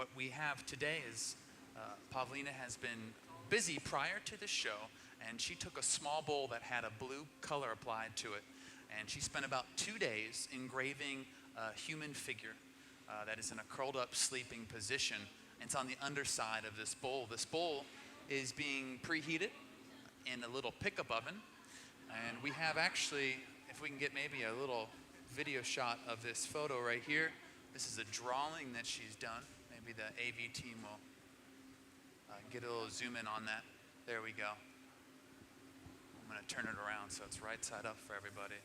what we have today is Pavlína has been busy prior to the show, and she took a small bowl that had a blue color applied to it, and she spent about 2 days engraving a human figure that is in a curled up sleeping position. It's on the underside of this bowl. This bowl is being preheated in a little pickup oven, and we have actually, if we can get maybe a little video shot of this photo right here. This is a drawing that she's done. Maybe the AV team will get a little zoom in on that. There we go. I'm going to turn it around so it's right side up for everybody.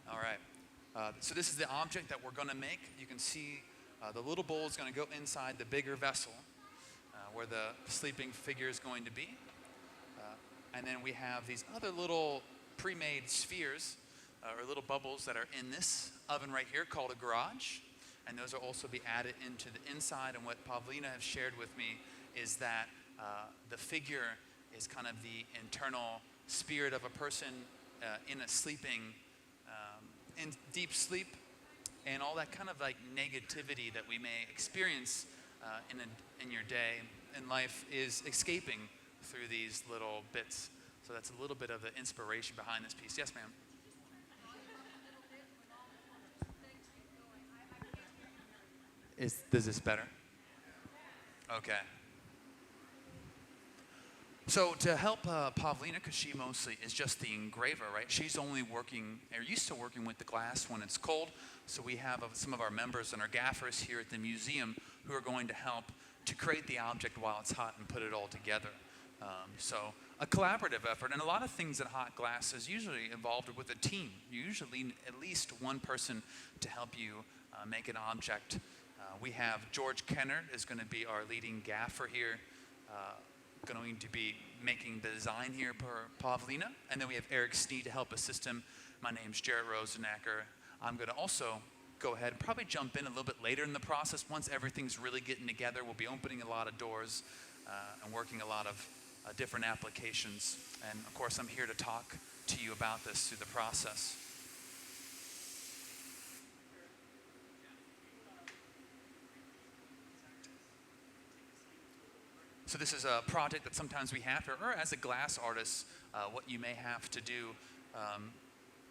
All right. So this is the object that we're going to make. You can see the little bowl is going to go inside the bigger vessel where the sleeping figure is going to be. And then we have these other little pre-made spheres or little bubbles that are in this oven right here called a garage. And those will also be added into the inside. And what Pavlína has shared with me is that the figure is kind of the internal spirit of a person in a sleeping, in deep sleep, and all that kind of like negativity that we may experience in your day in life is escaping through these little bits. So that's a little bit of the inspiration behind this piece. Yes, ma'am. Is this better? Okay. So to help Pavlína, because she mostly is just the engraver, right? She's only working, or used to working with the glass when it's cold. So we have some of our members and our gaffers here at the museum who are going to help to create the object while it's hot and put it all together. So a collaborative effort, and a lot of things in hot glass is usually involved with a team. You usually need at least one person to help you make an object. We have George Kennard is going to be our leading gaffer here, going to be making the design here for Pavlína. And then we have Eric Sneed to help assist him. My name's Jarrett Rosenacker. I'm going to also go ahead and probably jump in a little bit later in the process. Once everything's really getting together, we'll be opening a lot of doors and working a lot of different applications. And of course, I'm here to talk to you about this through the process. So this is a project that sometimes we have to, or as a glass artist, what you may have to do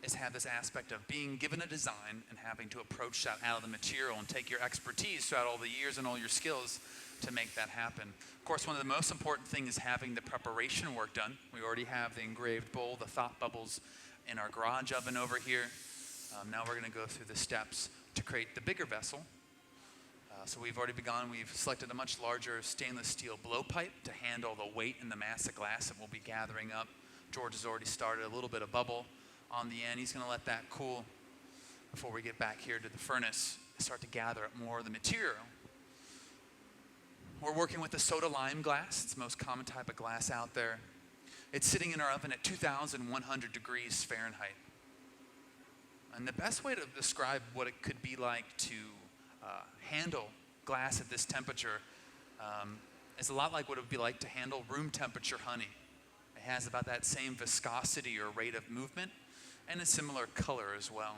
is have this aspect of being given a design and having to approach that out of the material and take your expertise throughout all the years and all your skills to make that happen. Of course, one of the most important things is having the preparation work done. We already have the engraved bowl, the thought bubbles in our garage oven over here. Now we're going to go through the steps to create the bigger vessel. So we've already begun. We've selected a much larger stainless steel blowpipe to handle the weight and the mass of glass that we'll be gathering up. George has already started a little bit of bubble on the end. He's going to let that cool before we get back here to the furnace and start to gather up more of the material. We're working with the soda lime glass. It's the most common type of glass out there. It's sitting in our oven at 2,100 degrees Fahrenheit. And the best way to describe what it could be like to handle glass at this temperature is a lot like what it would be like to handle room temperature honey. It has about that same viscosity or rate of movement and a similar color as well.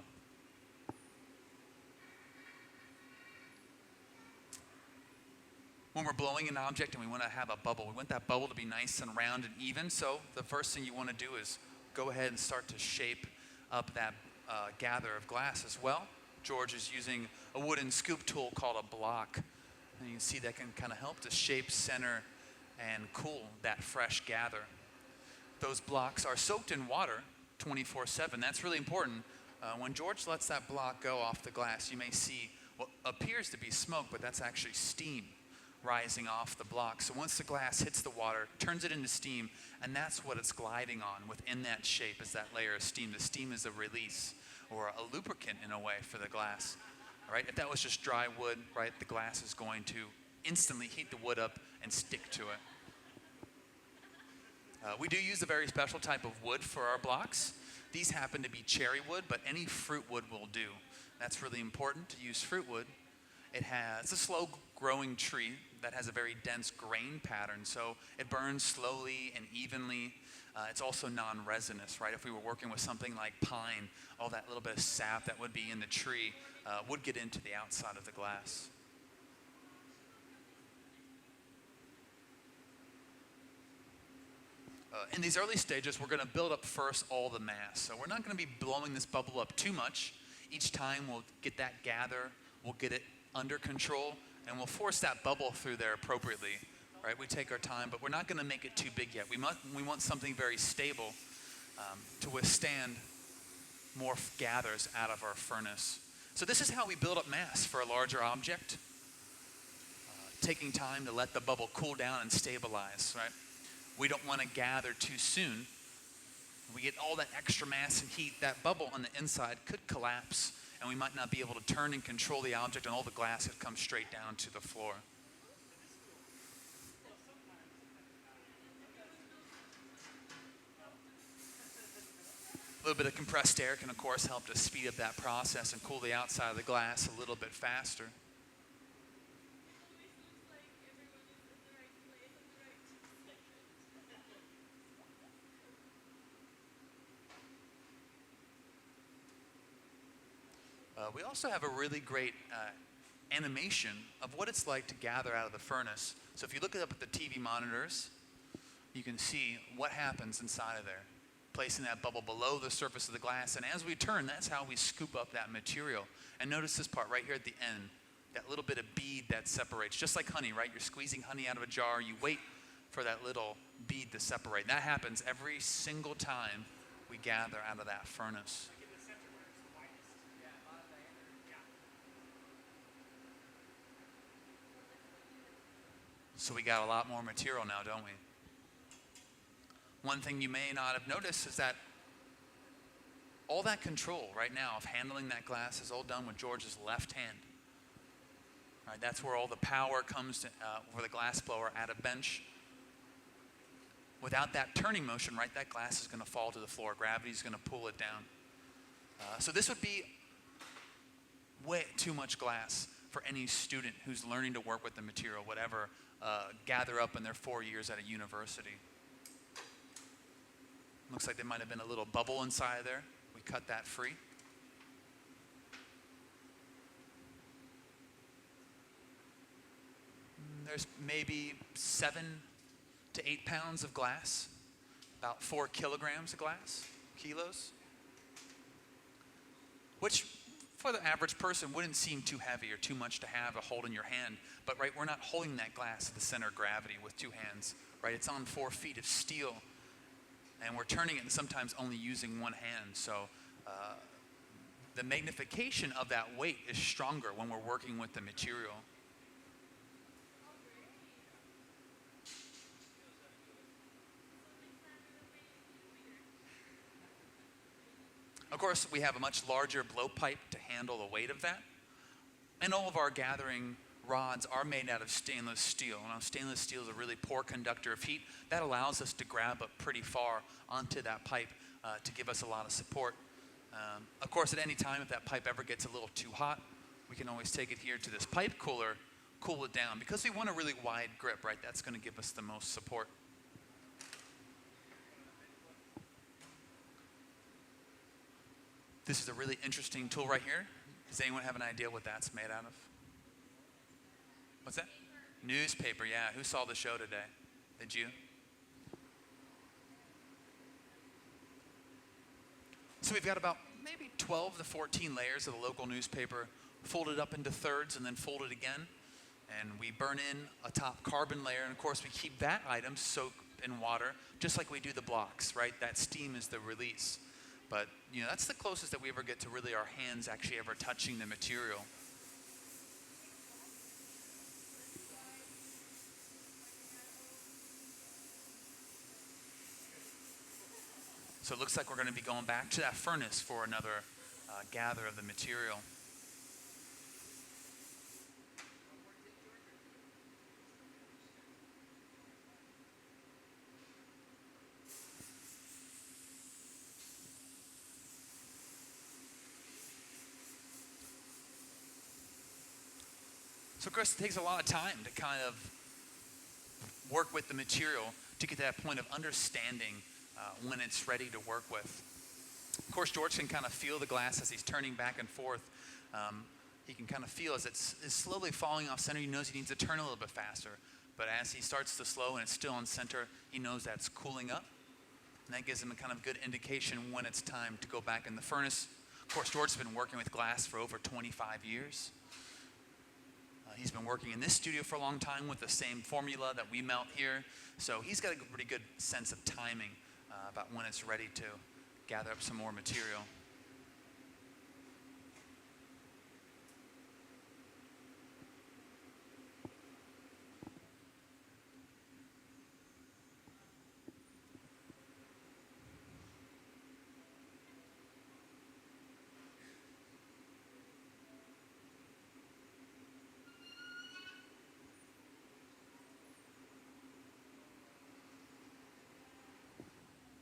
When we're blowing an object and we want to have a bubble, we want that bubble to be nice and round and even. So the first thing you want to do is go ahead and start to shape up that gather of glass as well. George is using a wooden scoop tool called a block. And you can see that can kind of help to shape, center, and cool that fresh gather. Those blocks are soaked in water 24/7. That's really important. When George lets that block go off the glass, you may see what appears to be smoke, but that's actually steam rising off the block. So once the glass hits the water, turns it into steam, and that's what it's gliding on within that shape is that layer of steam. The steam is a release or a lubricant in a way for the glass. Right? If that was just dry wood, right, the glass is going to instantly heat the wood up and stick to it. We do use a very special type of wood for our blocks. These happen to be cherry wood, but any fruit wood will do. That's really important to use fruit wood. It's a slow growing tree that has a very dense grain pattern, so it burns slowly and evenly. It's also non-resinous, right? If we were working with something like pine, all that little bit of sap that would be in the tree would get into the outside of the glass. In these early stages, we're going to build up first all the mass. So we're not going to be blowing this bubble up too much. Each time we'll get that gather, we'll get it under control, and we'll force that bubble through there appropriately. Right? We take our time, but we're not going to make it too big yet. We want something very stable to withstand more gathers out of our furnace. So this is how we build up mass for a larger object, taking time to let the bubble cool down and stabilize, right? We don't want to gather too soon. We get all that extra mass and heat, that bubble on the inside could collapse, and we might not be able to turn and control the object, and all the glass could come straight down to the floor. A little bit of compressed air can, of course, help to speed up that process and cool the outside of the glass a little bit faster. We also have a really great animation of what it's like to gather out of the furnace. So if you look up at the TV monitors, you can see what happens inside of there, placing that bubble below the surface of the glass. And as we turn, that's how we scoop up that material. And notice this part right here at the end, that little bit of bead that separates, just like honey, right? You're squeezing honey out of a jar, you wait for that little bead to separate. And that happens every single time we gather out of that furnace. So we got a lot more material now, don't we? One thing you may not have noticed is that all that control right now of handling that glass is all done with George's left hand. Right, that's where all the power comes to, for the glass blower at a bench. Without that turning motion, right, that glass is going to fall to the floor. Gravity is going to pull it down. So this would be way too much glass for any student who's learning to work with the material, whatever gather up in their 4 years at a university. Looks like there might have been a little bubble inside there. We cut that free. There's maybe 7 to 8 pounds of glass, about 4 kilograms of glass, kilos, which for the average person wouldn't seem too heavy or too much to have a hold in your hand. But right, we're not holding that glass at the center of gravity with 2 hands, right? It's on 4 feet of steel, and we're turning it and sometimes only using 1 hand. So the magnification of that weight is stronger when we're working with the material. Of course, we have a much larger blowpipe to handle the weight of that. And all of our gathering rods are made out of stainless steel. Now, stainless steel is a really poor conductor of heat. That allows us to grab up pretty far onto that pipe to give us a lot of support. Of course, at any time, if that pipe ever gets a little too hot, we can always take it here to this pipe cooler, cool it down. Because we want a really wide grip, right? That's going to give us the most support. This is a really interesting tool right here. Does anyone have an idea what that's made out of? What's that? Newspaper, yeah. Who saw the show today? Did you? So we've got about maybe 12 to 14 layers of the local newspaper folded up into thirds and then folded again. And we burn in a top carbon layer. And of course, we keep that item soaked in water, just like we do the blocks, right? That steam is the release. But, you know, that's the closest that we ever get to really our hands actually ever touching the material. So it looks like we're going to be going back to that furnace for another gather of the material. So, of course, it takes a lot of time to kind of work with the material to get to that point of understanding when it's ready to work with. Of course, George can kind of feel the glass as he's turning back and forth. He can kind of feel as it's slowly falling off center. He knows he needs to turn a little bit faster. But as he starts to slow and it's still on center, he knows that's cooling up. And that gives him a kind of good indication when it's time to go back in the furnace. Of course, George has been working with glass for over 25 years. He's been working in this studio for a long time with the same formula that we melt here. So he's got a pretty good sense of timing about when it's ready to gather up some more material.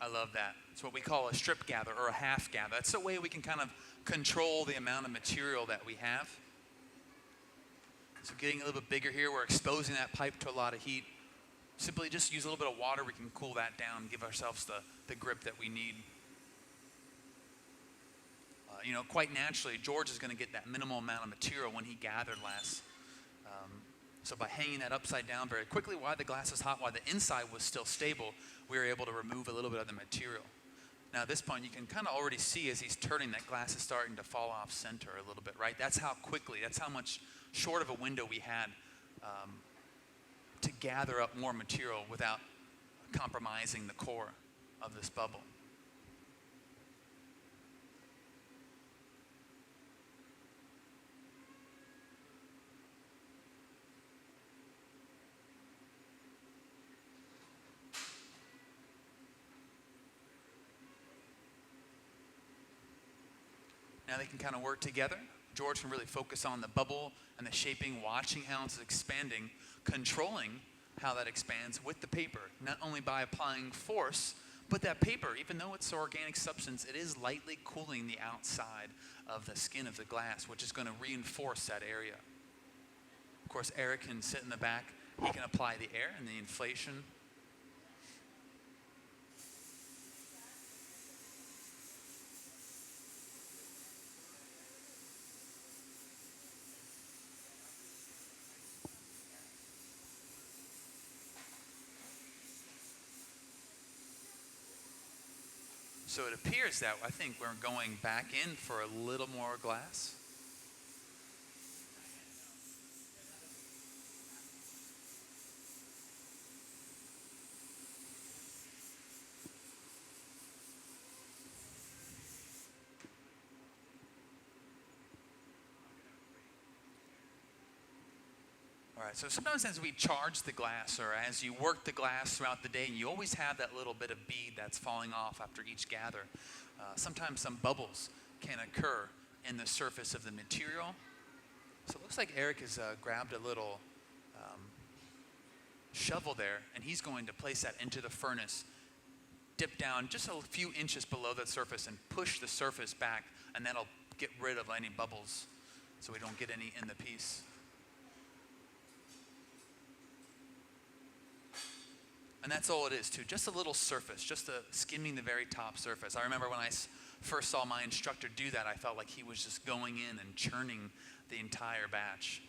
I love that. It's what we call a strip gather or a half gather. That's the way we can kind of control the amount of material that we have. So getting a little bit bigger here, we're exposing that pipe to a lot of heat. Simply just use a little bit of water, we can cool that down, give ourselves the grip that we need. Quite naturally, George is going to get that minimal amount of material when he gathered last. So by hanging that upside down very quickly while the glass was hot, while the inside was still stable, we were able to remove a little bit of the material. Now at this point, you can kind of already see as he's turning, that glass is starting to fall off center a little bit, right? That's how quickly, that's how much short of a window we had to gather up more material without compromising the core of this bubble. Now they can kind of work together. George can really focus on the bubble and the shaping, watching how it's expanding, controlling how that expands with the paper, not only by applying force, but that paper, even though it's an organic substance, it is lightly cooling the outside of the skin of the glass, which is going to reinforce that area. Of course, Eric can sit in the back. He can apply the air and the inflation. So it appears that I think we're going back in for a little more glass. All right, so sometimes as we charge the glass or as you work the glass throughout the day, you always have that little bit of bead that's falling off after each gather. Sometimes some bubbles can occur in the surface of the material. So it looks like Eric has grabbed a little shovel there, and he's going to place that into the furnace, dip down just a few inches below that surface and push the surface back, and that'll get rid of any bubbles so we don't get any in the piece. And that's all it is too, just a little surface, just skimming the very top surface. I remember when I first saw my instructor do that, I felt like he was just going in and churning the entire batch.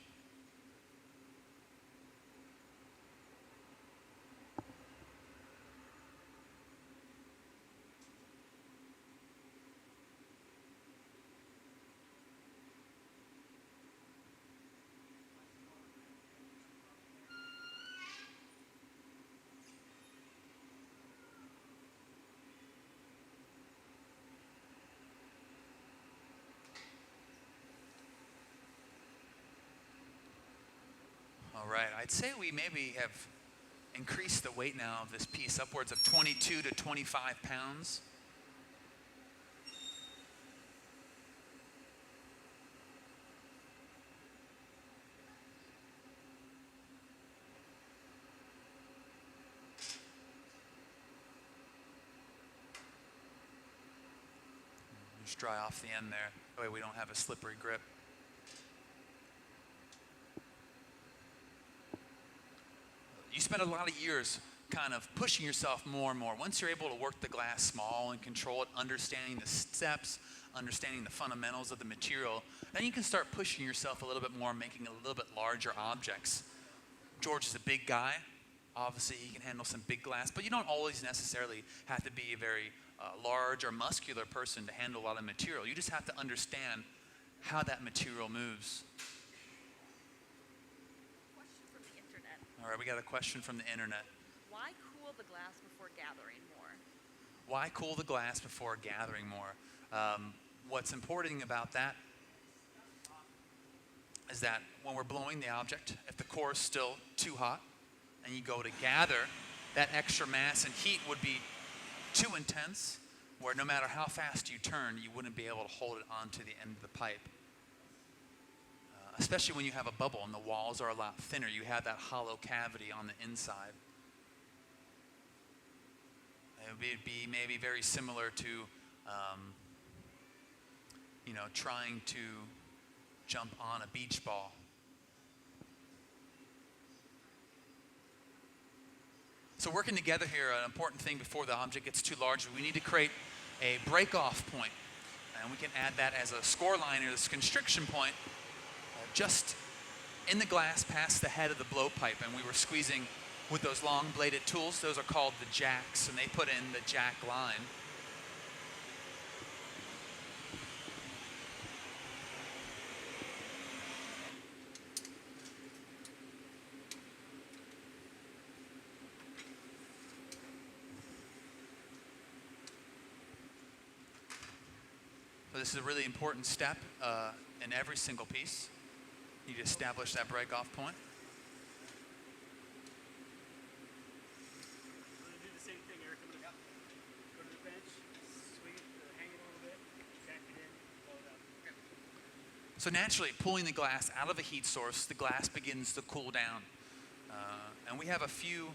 All right, I'd say we maybe have increased the weight now of this piece upwards of 22 to 25 pounds. Just dry off the end there, that way we don't have a slippery grip. You spend a lot of years kind of pushing yourself more and more. Once you're able to work the glass small and control it, understanding the steps, understanding the fundamentals of the material, then you can start pushing yourself a little bit more, making a little bit larger objects. George is a big guy. Obviously, he can handle some big glass, but you don't always necessarily have to be a very large or muscular person to handle a lot of material. You just have to understand how that material moves. Question from the internet. All right, we got a question from the internet. Why cool the glass before gathering more? Why cool the glass before gathering more? What's important about that is that when we're blowing the object, if the core is still too hot and you go to gather, that extra mass and heat would be too intense, where no matter how fast you turn, you wouldn't be able to hold it onto the end of the pipe. Especially when you have a bubble and the walls are a lot thinner, you have that hollow cavity on the inside. It would be maybe very similar to, trying to jump on a beach ball. So working together here, an important thing before the object gets too large, we need to create a break-off point. And we can add that as a score line or this constriction point just in the glass past the head of the blowpipe. And we were squeezing with those long bladed tools. Those are called the jacks, and they put in the jack line. So this is a really important step in every single piece. You need to establish that break-off point. Do the same thing, Eric. I'm gonna go to the bench, swing it, hang it a little bit, jack it in, blow it up. Okay. So naturally, pulling the glass out of a heat source, the glass begins to cool down. And we have a few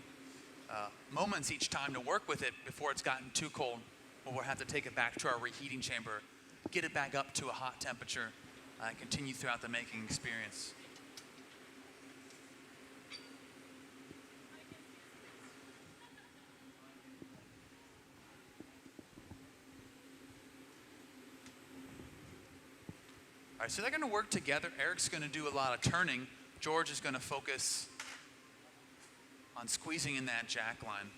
moments each time to work with it before it's gotten too cold, where we'll have to take it back to our reheating chamber, get it back up to a hot temperature, and continue throughout the making experience. All right, so they're going to work together. Eric's going to do a lot of turning. George is going to focus on squeezing in that jack line.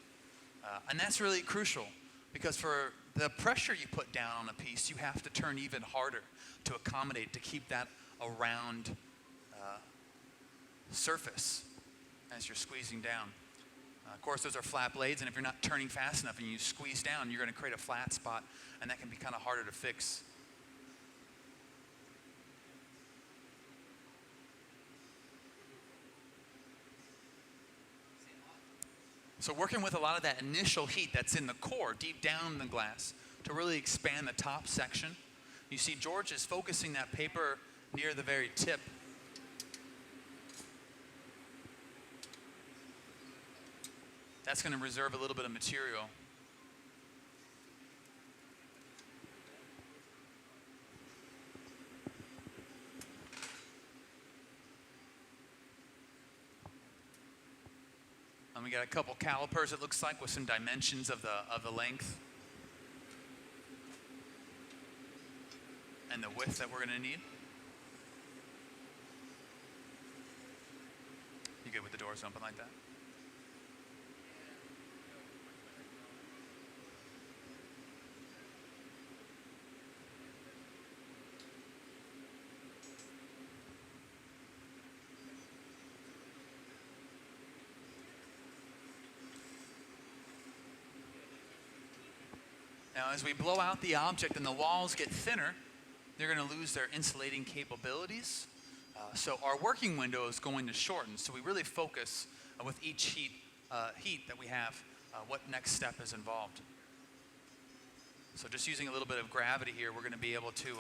And that's really crucial, because for the pressure you put down on a piece, you have to turn even harder to accommodate, to keep that a round surface as you're squeezing down. Of course, those are flat blades, and if you're not turning fast enough and you squeeze down, you're going to create a flat spot, and that can be kind of harder to fix. So working with a lot of that initial heat that's in the core, deep down in the glass, to really expand the top section. You see George is focusing that paper near the very tip. That's going to reserve a little bit of material. And we got a couple calipers, it looks like, with some dimensions of the length and the width that we're going to need. You good with the doors open like that? Now, as we blow out the object and the walls get thinner, they're going to lose their insulating capabilities. So our working window is going to shorten. So we really focus with each heat that we have, what next step is involved. So just using a little bit of gravity here, we're going to be able to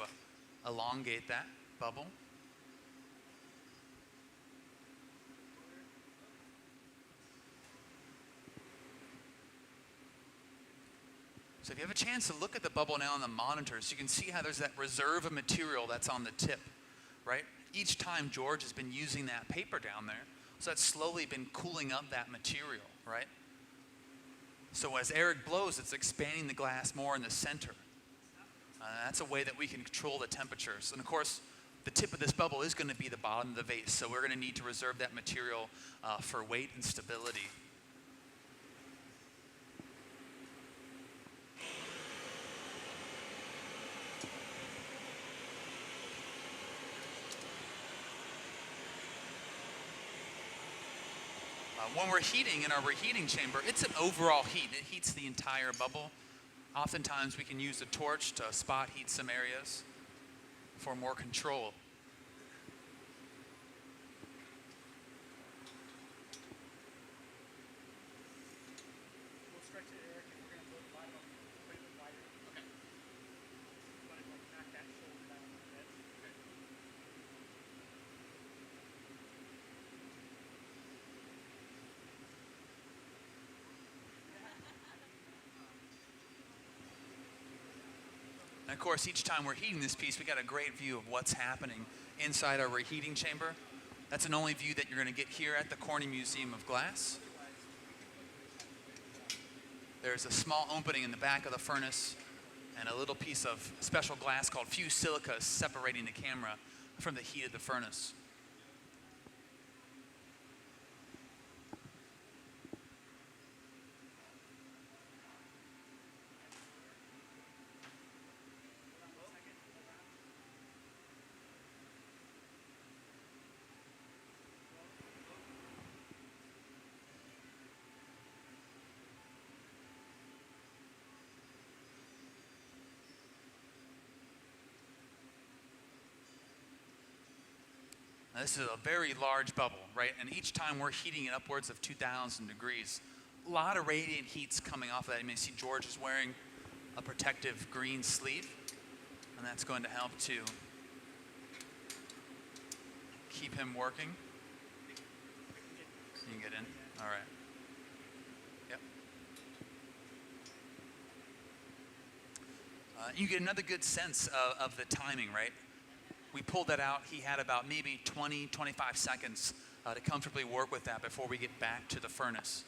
elongate that bubble. So if you have a chance to look at the bubble now on the monitors, you can see how there's that reserve of material that's on the tip, right? Each time George has been using that paper down there, so that's slowly been cooling up that material, right? So as Eric blows, it's expanding the glass more in the center. That's a way that we can control the temperatures. And of course, the tip of this bubble is going to be the bottom of the vase, so we're going to need to reserve that material for weight and stability. When we're heating in our reheating chamber, it's an overall heat. It heats the entire bubble. Oftentimes we can use a torch to spot heat some areas for more control. We'll stretch it, Eric, and we're going to put it a bit wider. Okay. Want to knock that shoulder down a little bit. Okay. And of course, each time we're heating this piece, we got a great view of what's happening inside our reheating chamber. That's an only view that you're going to get here at the Corning Museum of Glass. There's a small opening in the back of the furnace and a little piece of special glass called fused silica separating the camera from the heat of the furnace. Now, this is a very large bubble, right? And each time we're heating it upwards of 2,000 degrees. A lot of radiant heat's coming off of that. You may see George is wearing a protective green sleeve, and that's going to help to keep him working. You can get in? All right. Yep. You get another good sense of the timing, right? We pulled that out. He had about maybe 20, 25 seconds to comfortably work with that before we get back to the furnace.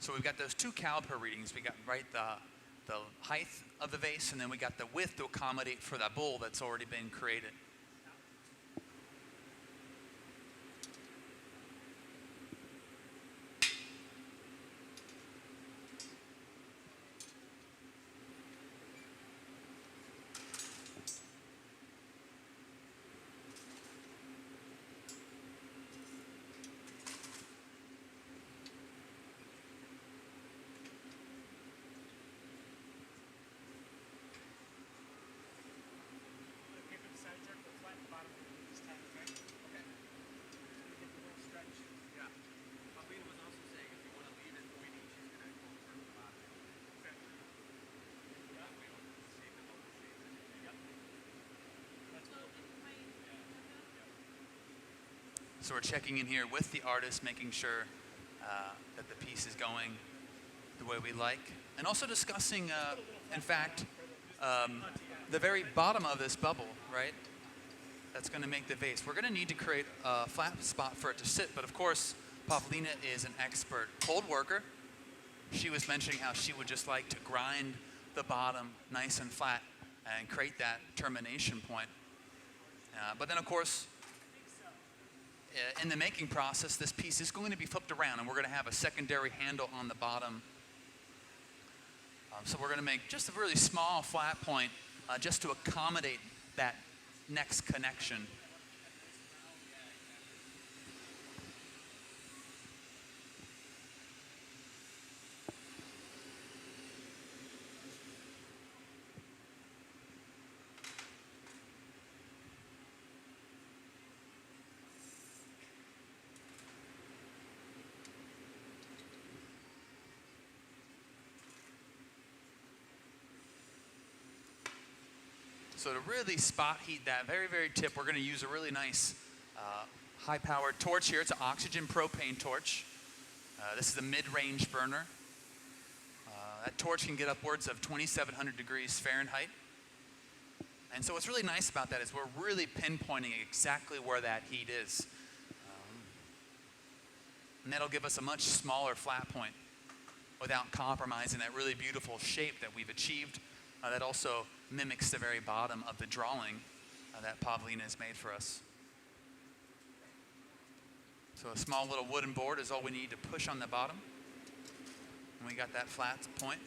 So we've got those two caliper readings. We got the height of the vase, and then we got the width to accommodate for that bowl that's already been created. So we're checking in here with the artist, making sure that the piece is going the way we like. And also discussing, in fact, the very bottom of this bubble, right? That's going to make the vase. We're going to need to create a flat spot for it to sit. But of course, Pavlína is an expert cold worker. She was mentioning how she would just like to grind the bottom nice and flat and create that termination point. But then, of course, in the making process, this piece is going to be flipped around, and we're going to have a secondary handle on the bottom. So we're going to make just a really small flat point just to accommodate that next connection. So to really spot heat that very, very tip, we're going to use a really nice high-powered torch here. It's an oxygen propane torch. This is a mid-range burner. That torch can get upwards of 2,700 degrees Fahrenheit. And so what's really nice about that is we're really pinpointing exactly where that heat is. And that'll give us a much smaller flat point without compromising that really beautiful shape that we've achieved. That also mimics the very bottom of the drawing that Pavlína has made for us. So a small little wooden board is all we need to push on the bottom. And we got that flat point.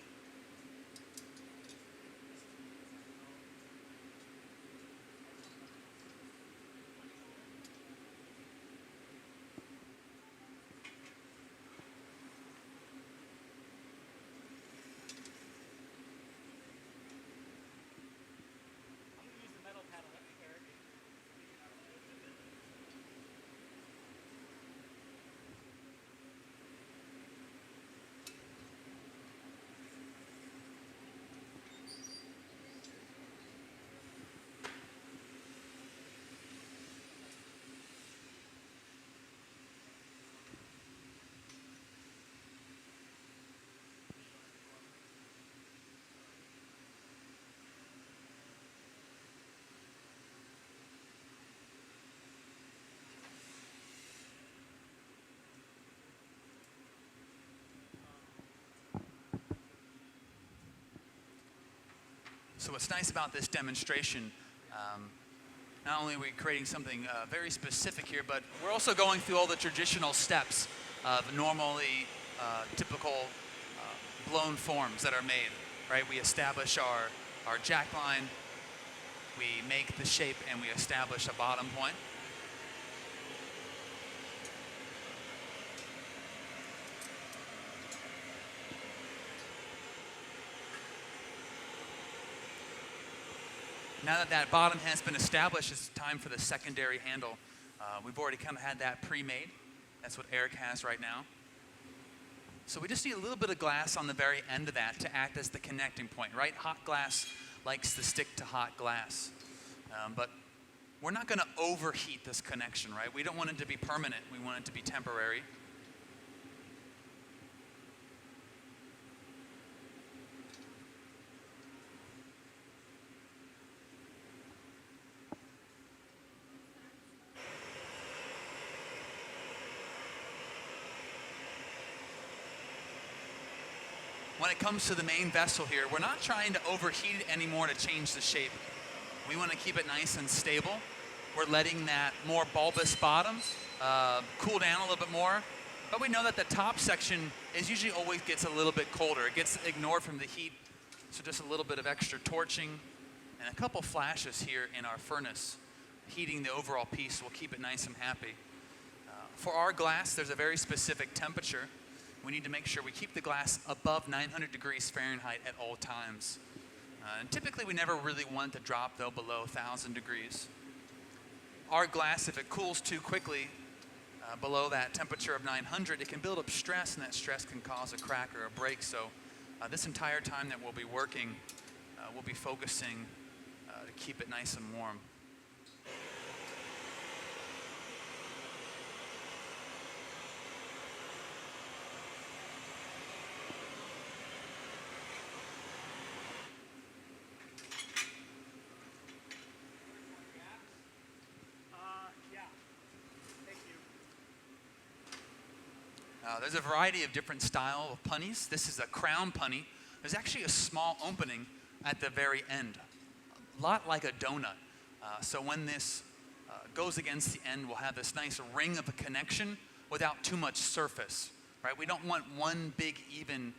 So what's nice about this demonstration, not only are we creating something very specific here, but we're also going through all the traditional steps of normally typical blown forms that are made, right? We establish our jack line, we make the shape, and we establish a bottom point. Now that that bottom has been established, it's time for the secondary handle. We've already kind of had that pre-made. That's what Eric has right now. So we just need a little bit of glass on the very end of that to act as the connecting point, right? Hot glass likes to stick to hot glass. But we're not going to overheat this connection, right? We don't want it to be permanent. We want it to be temporary. When it comes to the main vessel here, we're not trying to overheat it anymore to change the shape. We want to keep it nice and stable. We're letting that more bulbous bottom cool down a little bit more. But we know that the top section is usually always gets a little bit colder. It gets ignored from the heat. So just a little bit of extra torching and a couple flashes here in our furnace. Heating the overall piece will keep it nice and happy. For our glass, there's a very specific temperature. We need to make sure we keep the glass above 900 degrees Fahrenheit at all times. And typically we never really want to drop though below 1,000 degrees. Our glass, if it cools too quickly below that temperature of 900, it can build up stress, and that stress can cause a crack or a break. So this entire time that we'll be working, we'll be focusing to keep it nice and warm. There's a variety of different style of punnies. This is a crown punny. There's actually a small opening at the very end, a lot like a donut. So when this goes against the end, we'll have this nice ring of a connection without too much surface, right? We don't want one big even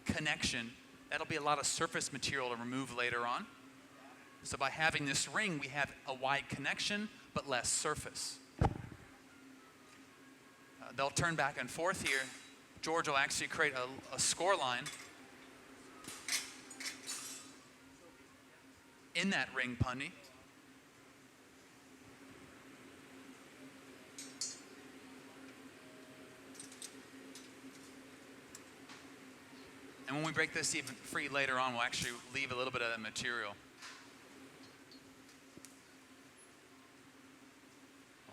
connection. That'll be a lot of surface material to remove later on. So by having this ring, we have a wide connection, but less surface. They'll turn back and forth here. George will actually create a score line in that ring punny. And when we break this even free later on, we'll actually leave a little bit of that material.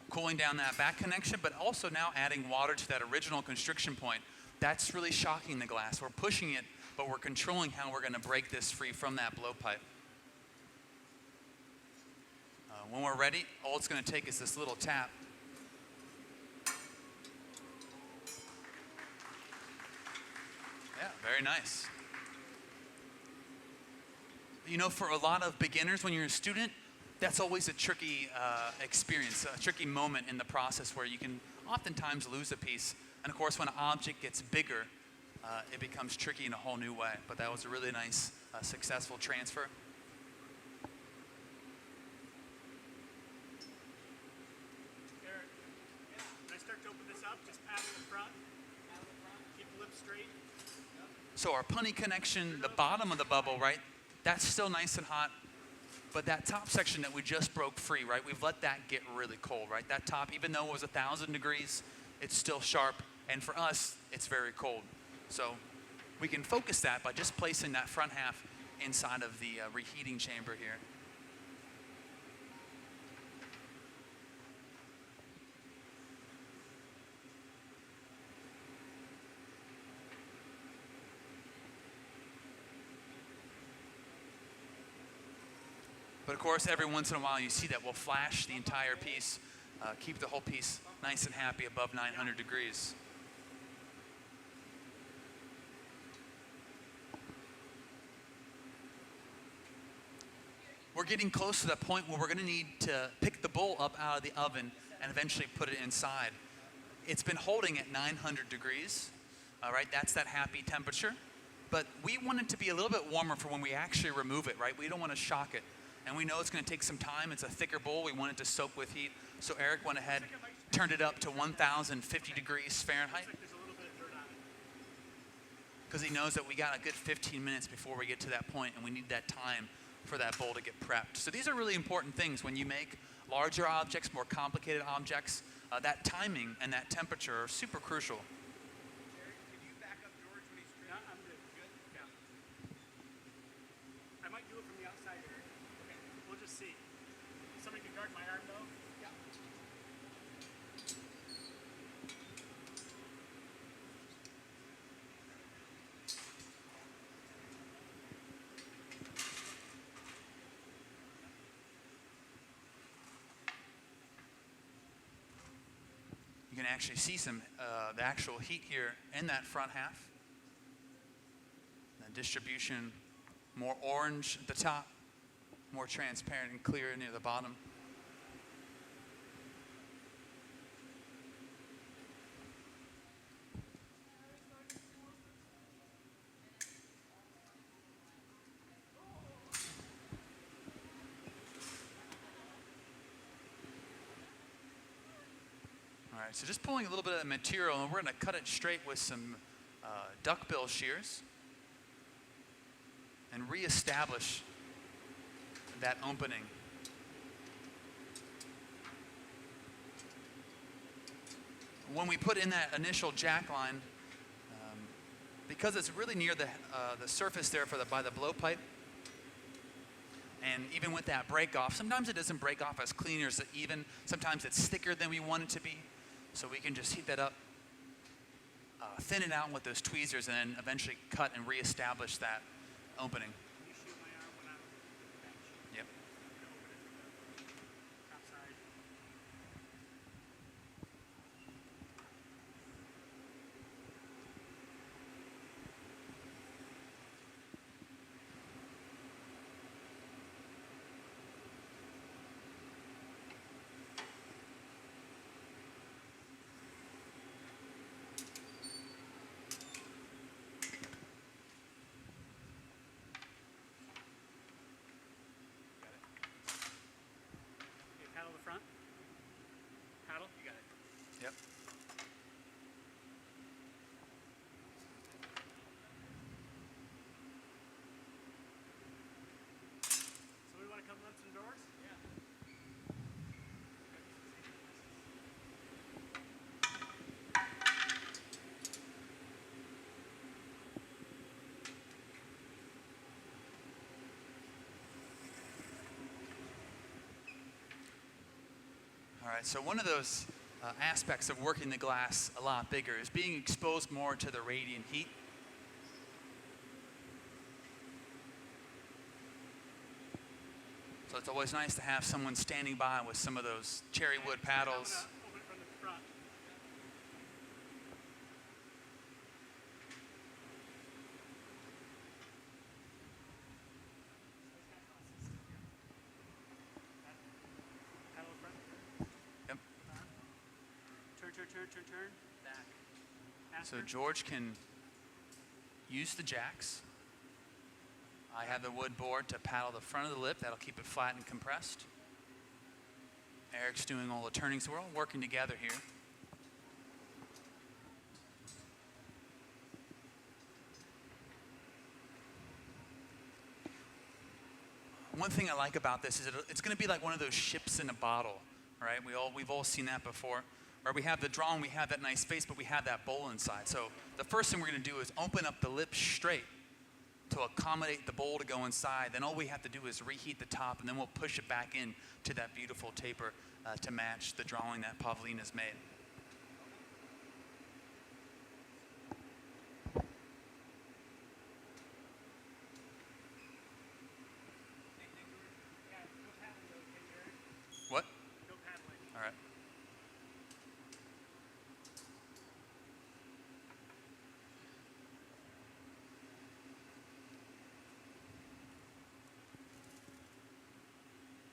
Cooling down that back connection, but also now adding water to that original constriction point. That's really shocking the glass. We're pushing it but we're controlling how we're going to break this free from that blowpipe. When we're ready, all it's going to take is this little tap. Yeah, very nice. You know, for a lot of beginners, when you're a student, that's always a tricky experience, a tricky moment in the process where you can oftentimes lose a piece. And of course, when an object gets bigger, it becomes tricky in a whole new way. But that was a really nice, successful transfer. Eric, when I start to open this up, just paddle the front, keep the lip straight. So our punny connection, the bottom of the bubble, right, that's still nice and hot. But that top section that we just broke free, right, we've let that get really cold, right? That top, even though it was 1,000 degrees, it's still sharp. And for us, it's very cold. So we can focus that by just placing that front half inside of the reheating chamber here. But of course, every once in a while you see that we'll flash the entire piece, keep the whole piece nice and happy above 900 degrees. We're getting close to that point where we're going to need to pick the bowl up out of the oven and eventually put it inside. It's been holding at 900 degrees, all right? That's that happy temperature. But we want it to be a little bit warmer for when we actually remove it, right? We don't want to shock it. And we know it's going to take some time. It's a thicker bowl. We want it to soak with heat. So Eric went ahead, turned it up to 1,050 degrees Fahrenheit. Because he knows that we got a good 15 minutes before we get to that point, and we need that time for that bowl to get prepped. So these are really important things when you make larger objects, more complicated objects. That timing and that temperature are super crucial. Eric, can you back up George when he's trying? I'm good. Good? Yeah. I might do it from the outside, Eric. Okay. We'll just see. Somebody can guard my arm, though? Yeah. You can actually see some the actual heat here in that front half. The distribution, more orange at the top, more transparent and clear near the bottom. All right, so just pulling a little bit of the material, and we're going to cut it straight with some duckbill shears and reestablish that opening. When we put in that initial jack line, because it's really near the surface there by the blowpipe, and even with that break off, sometimes it doesn't break off as clean or as even. Sometimes it's thicker than we want it to be. So we can just heat that up, thin it out with those tweezers, and then eventually cut and reestablish that opening. Can you shoot my arm when I'm on the bench? Yep. Open it from the top side. Okay, paddle the front. Paddle. You got it. Yep. So we want to come run some doors? Yeah. All right, so one of those aspects of working the glass a lot bigger is being exposed more to the radiant heat. So it's always nice to have someone standing by with some of those cherry wood paddles. I'm gonna open it from the front. Paddle front. Yep. Turn. Back. So Faster. George can use the jacks. I have the wood board to paddle the front of the lip. That'll keep it flat and compressed. Eric's doing all the turning, so we're all working together here. One thing I like about this is it's going to be like one of those ships in a bottle, right? We've all seen that before, where we have the draw and we have that nice face, but we have that bowl inside. So the first thing we're going to do is open up the lip straight to accommodate the bowl to go inside. Then all we have to do is reheat the top, and then we'll push it back in to that beautiful taper to match the drawing that Pavlína's made. Yeah, go paddling, okay, Eric? What? Go paddling. All right.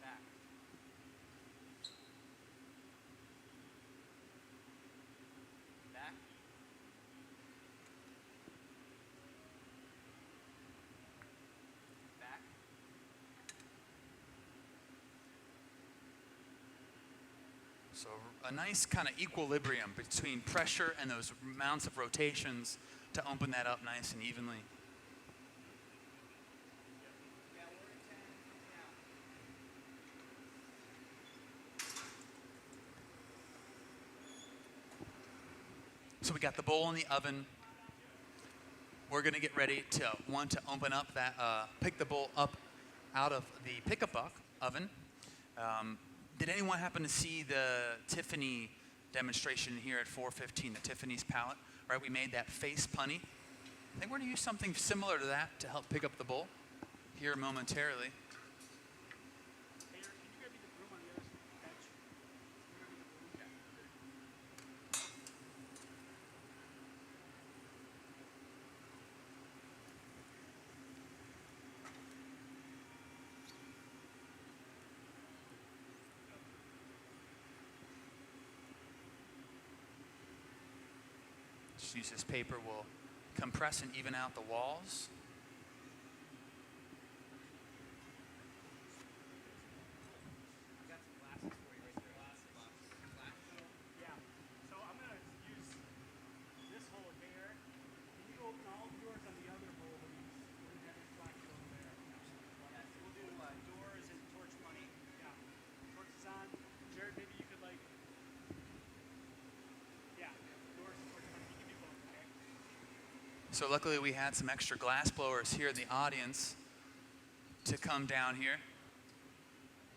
Back. Back. Back. So a nice kind of equilibrium between pressure and those amounts of rotations to open that up nice and evenly. Yeah, we're in 10. Yeah. So we got the bowl in the oven. We're going to get ready to open up that, pick the bowl up out of the pick-a-buck oven. Did anyone happen to see the Tiffany demonstration here at 415, the Tiffany's palette? Right, we made that face punny. I think we're going to use something similar to that to help pick up the bowl here momentarily. Hey, Eric, can you grab me the broom on the other bench? Can you grab me the broom? Yeah. Just use this paper, we'll compress and even out the walls. I got some glasses for you right there. Yeah. So I'm going to use this hole here. Can you open all the doors on the other hole when you have your flash over there? Yeah, so we'll do doors and torch money. Yeah. Torch is on. Jared, maybe you could like. Yeah. Doors and torch money. You can do both, okay? So luckily we had some extra glass blowers here in the audience to come down here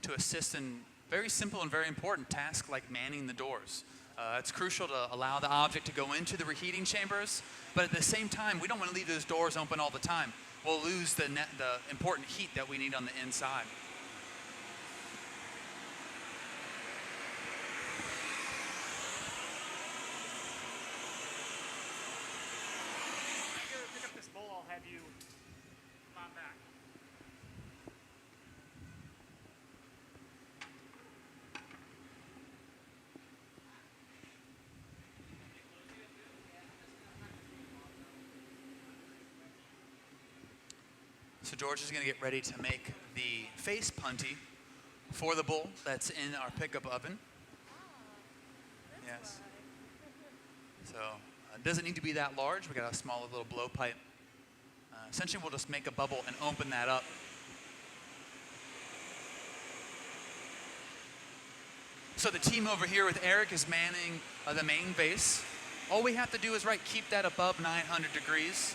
to assist in very simple and very important tasks like manning the doors. It's crucial to allow the object to go into the reheating chambers, but at the same time, we don't want to leave those doors open all the time. We'll lose the important heat that we need on the inside. If you pick up this bowl, I'll have you come on back. So George is going to get ready to make the face punty for the bowl that's in our pickup oven. Yes. So it doesn't need to be that large. We got a small little blowpipe. Essentially, we'll just make a bubble and open that up. So the team over here with Eric is manning the main vase. All we have to do is keep that above 900 degrees.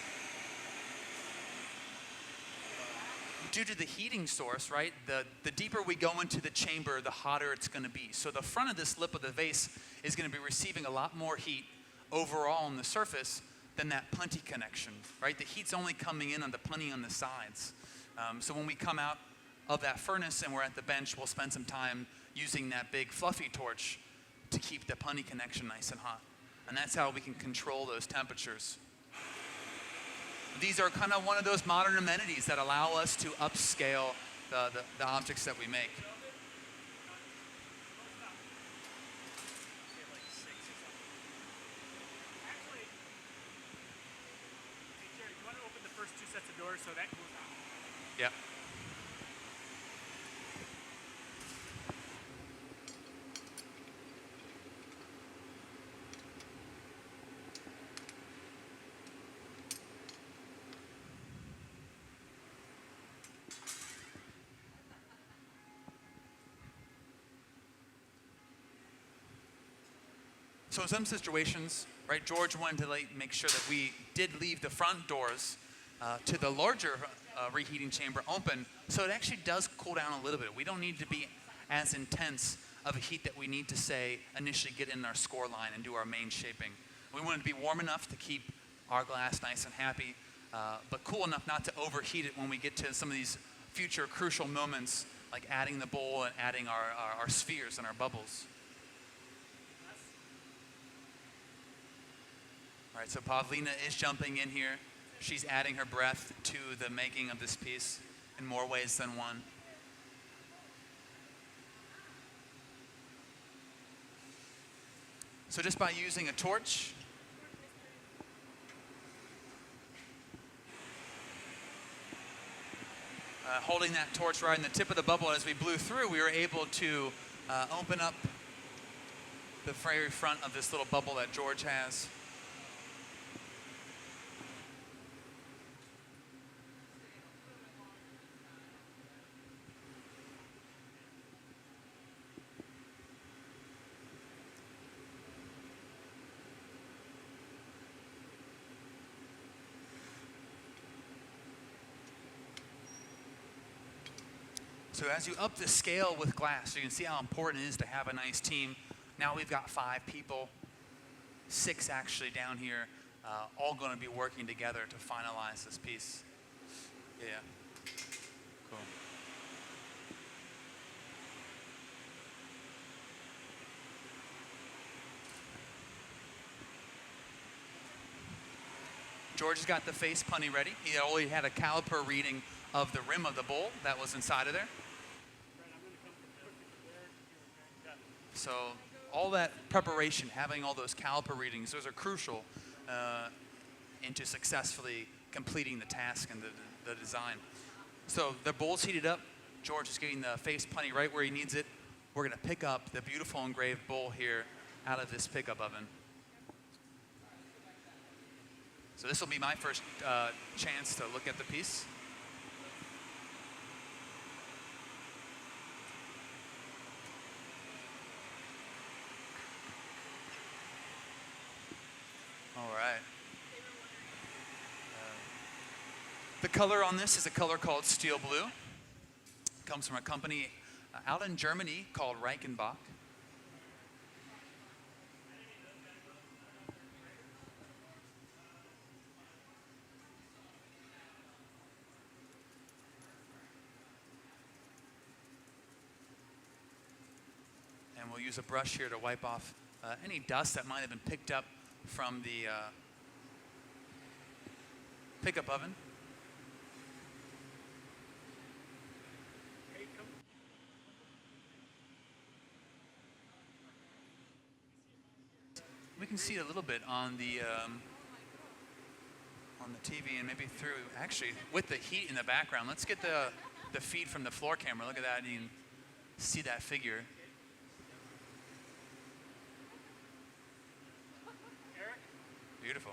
Due to the heating source, right, the deeper we go into the chamber, the hotter it's going to be. So the front of this lip of the vase is going to be receiving a lot more heat overall on the surface than that punty connection, right? The heat's only coming in on the punty on the sides. So when we come out of that furnace and we're at the bench, we'll spend some time using that big fluffy torch to keep the punny connection nice and hot. And that's how we can control those temperatures. These are kind of one of those modern amenities that allow us to upscale the objects that we make. Actually, hey Jerry, you want to open the first 2 sets of doors so that cools down? Yeah. So in some situations, right, George wanted to make sure that we did leave the front doors to the larger reheating chamber open, so it actually does cool down a little bit. We don't need to be as intense of a heat that we need to, say, initially get in our score line and do our main shaping. We want it to be warm enough to keep our glass nice and happy, but cool enough not to overheat it when we get to some of these future crucial moments, like adding the bowl and adding our spheres and our bubbles. All right, so Pavlína is jumping in here. She's adding her breath to the making of this piece in more ways than one. So just by using a torch, holding that torch right in the tip of the bubble as we blew through, we were able to open up the very front of this little bubble that George has. So as you up the scale with glass, you can see how important it is to have a nice team. Now we've got 5 people, 6 actually down here, all going to be working together to finalize this piece. Yeah, cool. George has got the face punny ready. He already had a caliper reading of the rim of the bowl that was inside of there. So all that preparation, having all those caliper readings, those are crucial into successfully completing the task and the design. So the bowl's heated up. George is getting the face punny right where he needs it. We're going to pick up the beautiful engraved bowl here out of this pickup oven. So this will be my first chance to look at the piece. All right. The color on this is a color called steel blue. It comes from a company out in Germany called Reichenbach. And we'll use a brush here to wipe off any dust that might have been picked up from the pickup oven. We can see it a little bit on the TV and maybe through, actually, with the heat in the background. Let's get the feed from the floor camera. Look at that, and you can see that figure. Eric? Beautiful.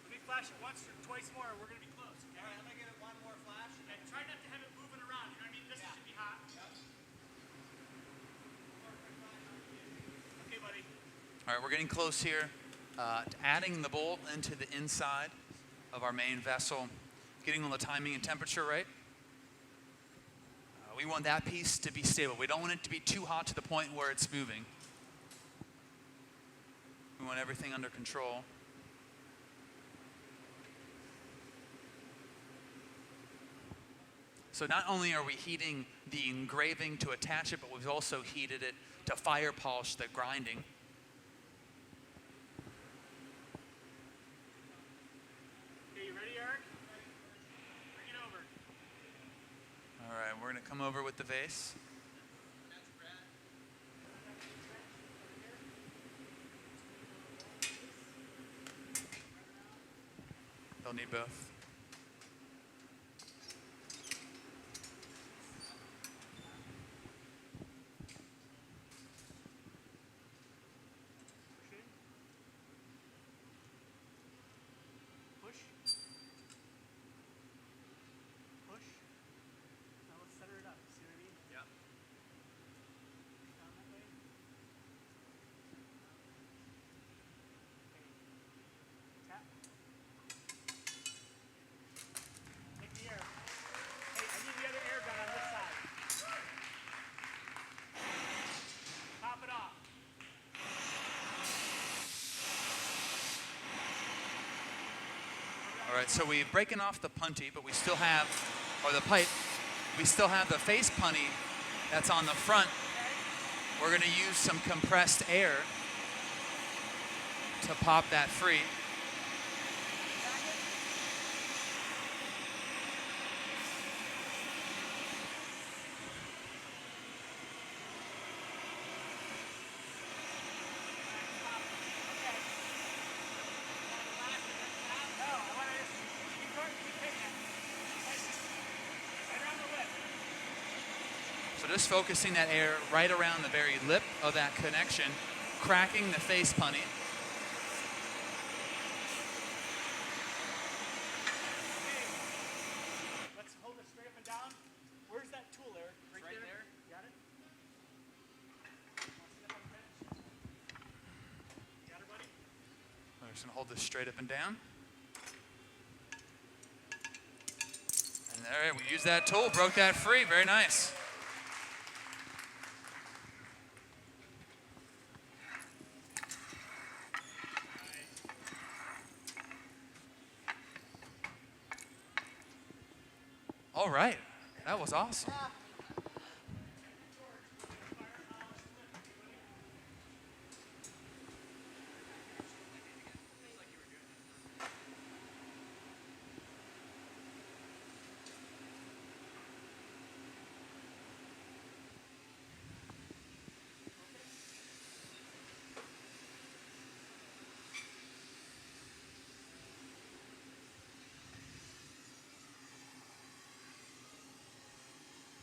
Let me flash it once or twice more, we're going to be close. Okay? All right, I'm gonna get it one more flash. And try not to have it moving around, you know what I mean? This should be hot. Okay, buddy. All right, we're getting close here to adding the bowl into the inside of our main vessel, getting all the timing and temperature right. We want that piece to be stable. We don't want it to be too hot to the point where it's moving. We want everything under control. So not only are we heating the engraving to attach it, but we've also heated it to fire polish the grinding. Okay, you ready, Eric? Bring it over. All right, we're going to come over with the vase. They'll need both. Push. Push. Now let's center it up. See what I mean? Yep. Down that way. Okay. Tap. Take the air. Hey, I need the other air gun on this side. Pop it off. All right, so we've broken off the punty, but we still have, or the pipe, we still have the face punty that's on the front. We're going to use some compressed air to pop that free. So just focusing that air right around the very lip of that connection, cracking the face punty. Let's hold it straight up and down. Where's that tool, Eric? Right there. Got it? Want to sit up on the bench? Got it, buddy? We're just going to hold this straight up and down. And there, we used that tool, broke that free. Very nice. All right, that was awesome.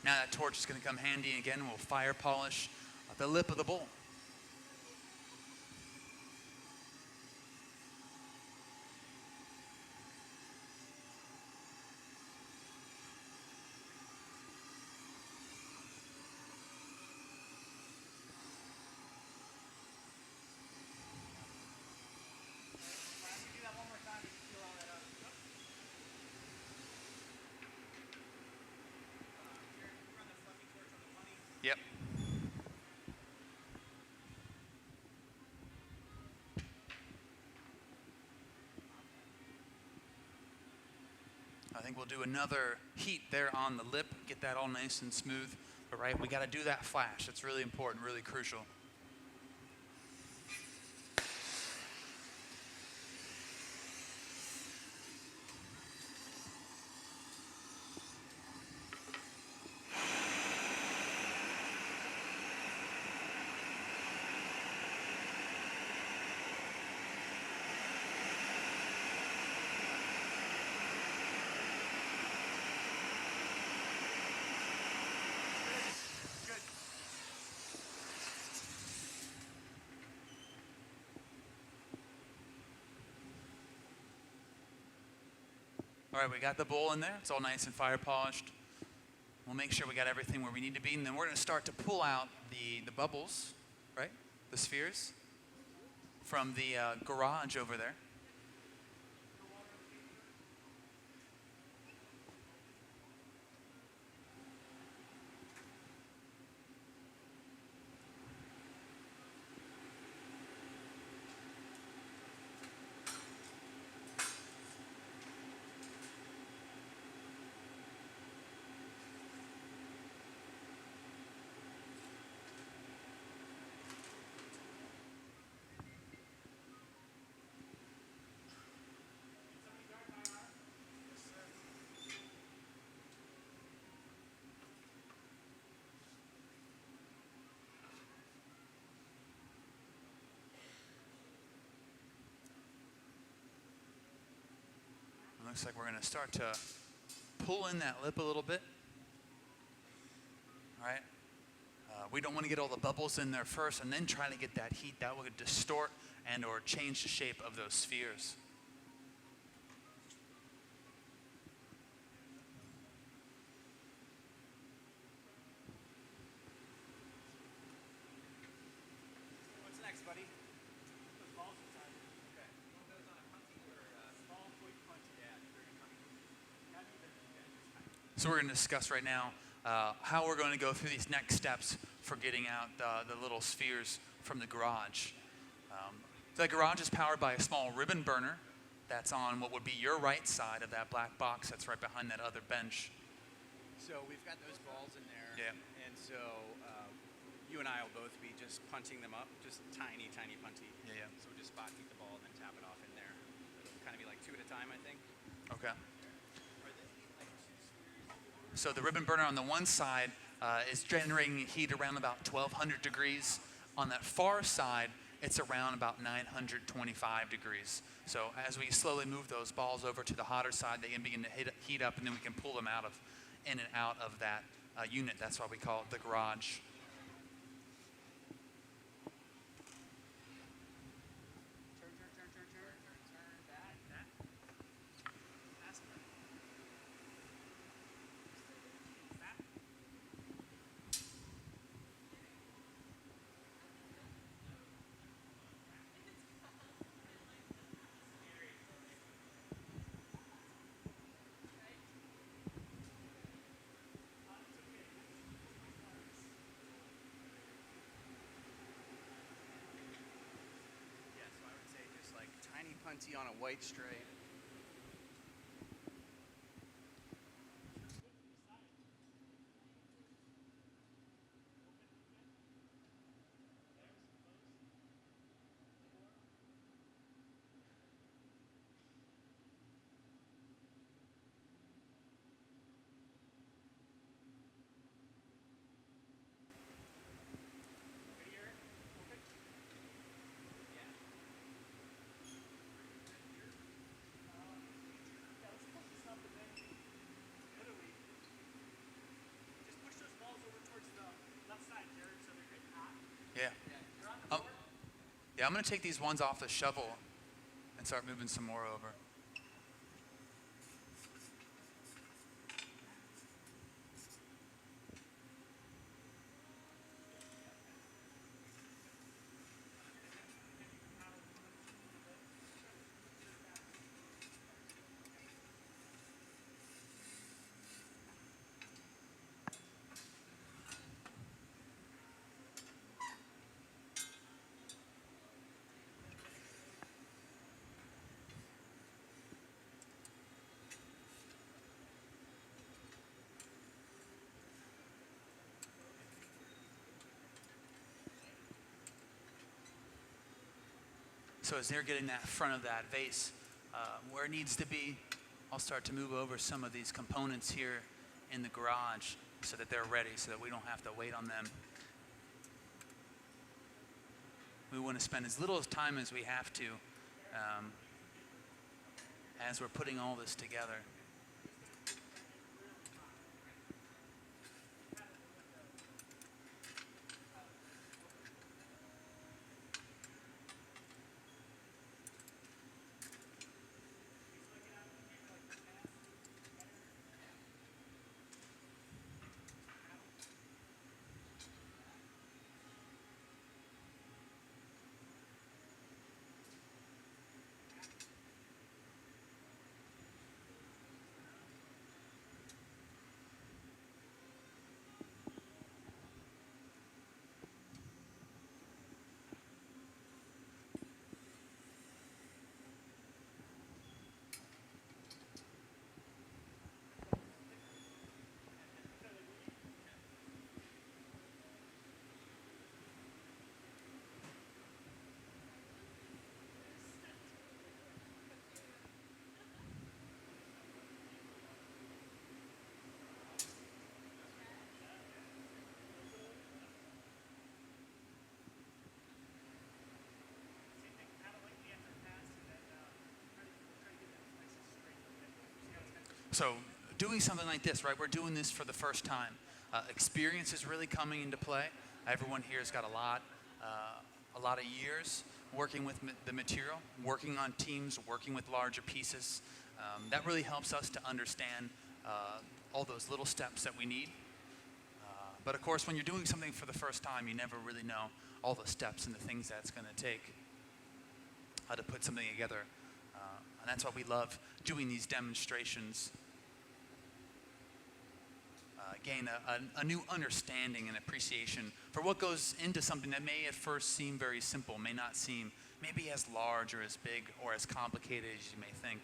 Now that torch is going to come handy again. We'll fire polish the lip of the bowl. Do that one more time. You can feel all that up. Yep. I think we'll do another heat there on the lip, get that all nice and smooth. But right, we got to do that flash. It's really important, really crucial. All right, we got the bowl in there. It's all nice and fire polished. We'll make sure we got everything where we need to be, and then we're going to start to pull out the bubbles, right? The spheres from the garage over there. Looks like we're going to start to pull in that lip a little bit. All right. We don't want to get all the bubbles in there first and then try to get that heat. That would distort and or change the shape of those spheres. What's next, buddy? Those balls inside. Okay. You want those on a punchy or small, quick punchy? Yeah, very punchy. Not even. Yeah, just tiny. So we're going to discuss right now how we're going to go through these next steps for getting out the little spheres from the garage. The garage is powered by a small ribbon burner that's on what would be your right side of that black box that's right behind that other bench. So we've got those balls in there. Yeah. And so you and I will both be just punching them up, just tiny, tiny punchy. Yeah. So we'll just spot heat the ball and then tap it off in there. It'll kind of be like 2 at a time, I think. Okay. So the ribbon burner on the one side is generating heat around about 1200 degrees. On that far side, it's around about 925 degrees. So as we slowly move those balls over to the hotter side, they can begin to heat up, and then we can pull them in and out of that unit. That's why we call it the garage. Turn, that. Fast enough. Yeah, so I would say just like tiny punchy on a white stripe. Just push those balls over towards the left side, Jared, so they're getting hot. Yeah. Yeah, I'm going to take these ones off the shovel and start moving some more over. So as they're getting that front of that vase where it needs to be, I'll start to move over some of these components here in the garage so that they're ready, so that we don't have to wait on them. We want to spend as little time as we have to as we're putting all this together. So doing something like this, right? We're doing this for the first time. Experience is really coming into play. Everyone here has got a lot of years working with the material, working on teams, working with larger pieces. That really helps us to understand all those little steps that we need. But of course, when you're doing something for the first time, you never really know all the steps and the things that it's going to take, how to put something together. And that's why we love doing these demonstrations. Gain a new understanding and appreciation for what goes into something that may at first seem very simple, may not seem maybe as large or as big or as complicated as you may think.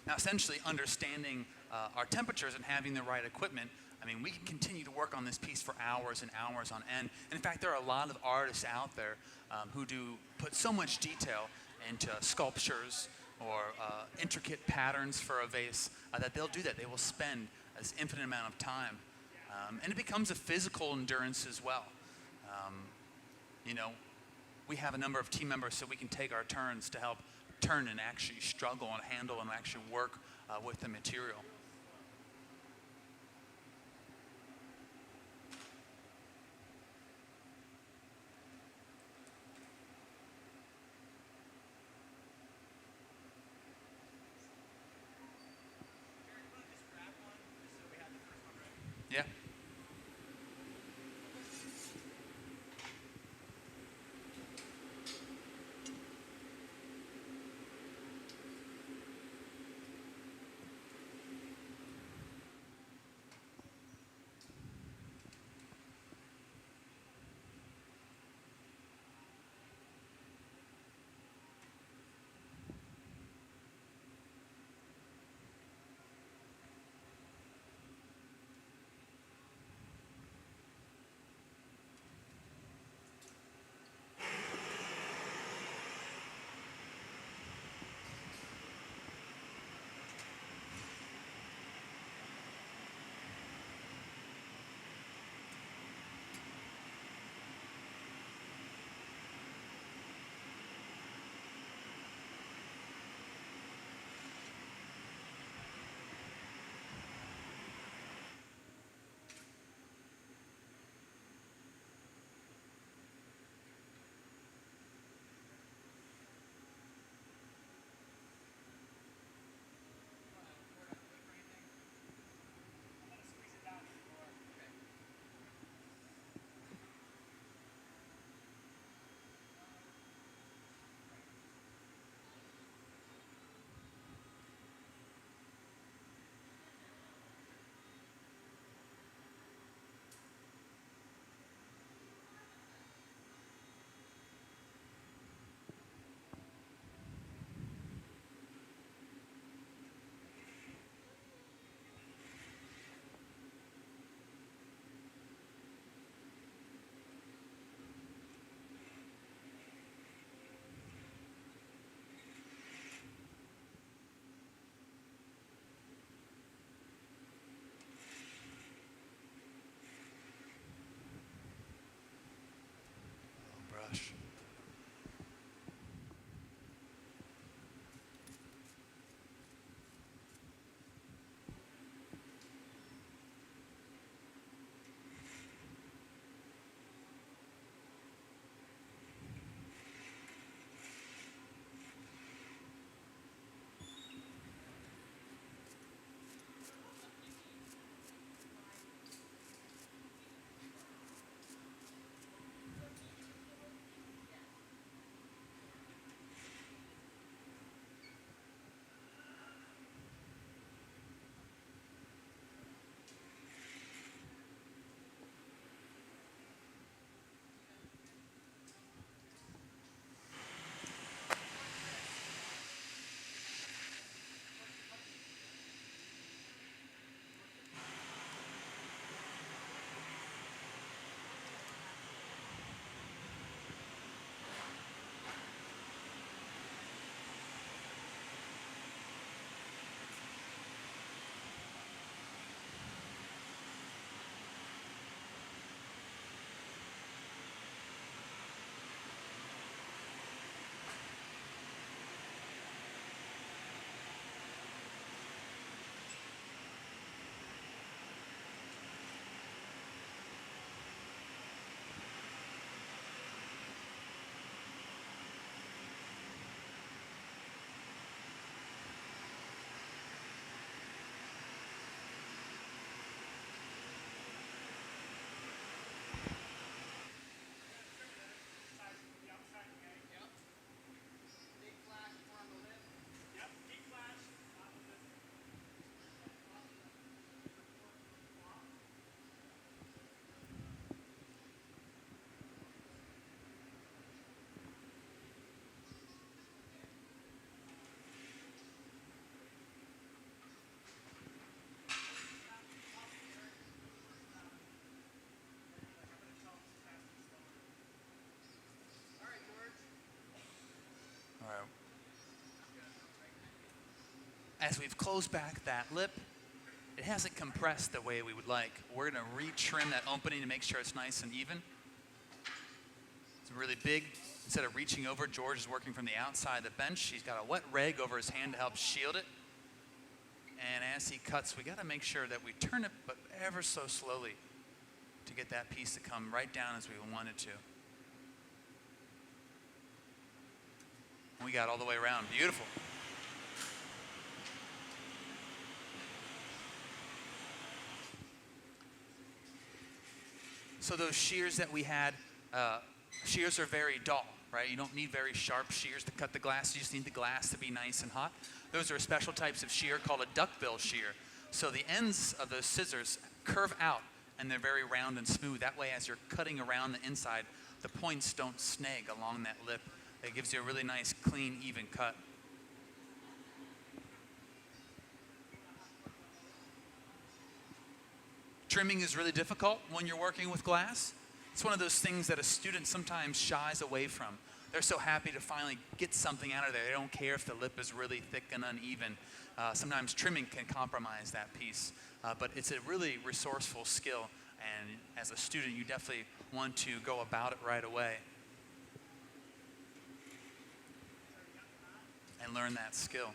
Now, essentially understanding our temperatures and having the right equipment, I mean, we can continue to work on this piece for hours and hours on end. And in fact, there are a lot of artists out there who do put so much detail into sculptures or intricate patterns for a vase that they'll do that. They will spend this infinite amount of time. And it becomes a physical endurance as well. You know, we have a number of team members so we can take our turns to help turn and actually struggle and handle and actually work with the material. Yeah. as we've closed back that lip, it hasn't compressed the way we would like. We're going to re-trim that opening to make sure it's nice and even. It's really big. Instead of reaching over, George is working from the outside of the bench. He's got a wet rag over his hand to help shield it. And as he cuts, we got to make sure that we turn it, but ever so slowly, to get that piece to come right down as we want it to. And we got all the way around. Beautiful. So those shears that we had, shears are very dull, right? You don't need very sharp shears to cut the glass. You just need the glass to be nice and hot. Those are special types of shear called a duckbill shear. So the ends of those scissors curve out, and they're very round and smooth. That way, as you're cutting around the inside, the points don't snag along that lip. It gives you a really nice, clean, even cut. Trimming is really difficult when you're working with glass. It's one of those things that a student sometimes shies away from. They're so happy to finally get something out of there. They don't care if the lip is really thick and uneven. Sometimes trimming can compromise that piece. But it's a really resourceful skill. And as a student, you definitely want to go about it right away and learn that skill.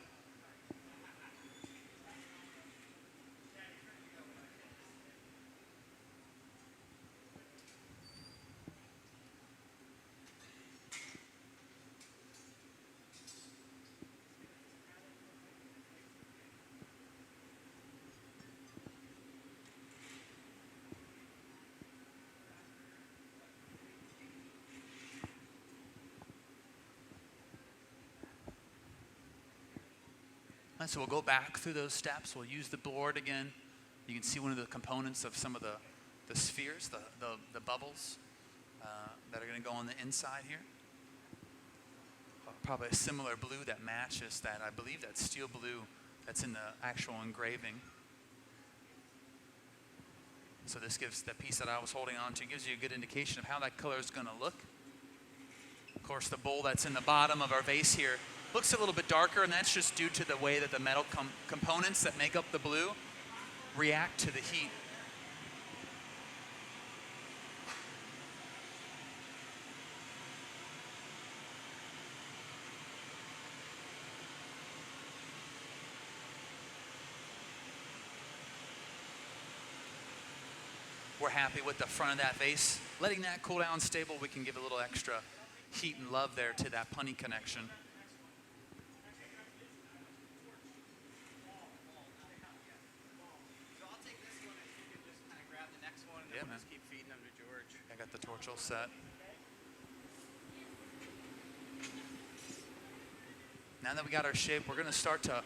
So we'll go back through those steps. We'll use the board again. You can see one of the components of some of the spheres, the bubbles that are going to go on the inside here. Probably a similar blue that matches that. I believe that's steel blue that's in the actual engraving. So this gives the piece that I was holding on to, gives you a good indication of how that color is going to look. Of course, the bowl that's in the bottom of our vase here looks a little bit darker, and that's just due to the way that the metal components that make up the blue react to the heat. We're happy with the front of that vase. Letting that cool down stable, we can give a little extra heat and love there to that punny connection. Yeah, man. Just keep feeding them to George. I got the torch all set. Now that we got our shape, we're going to start to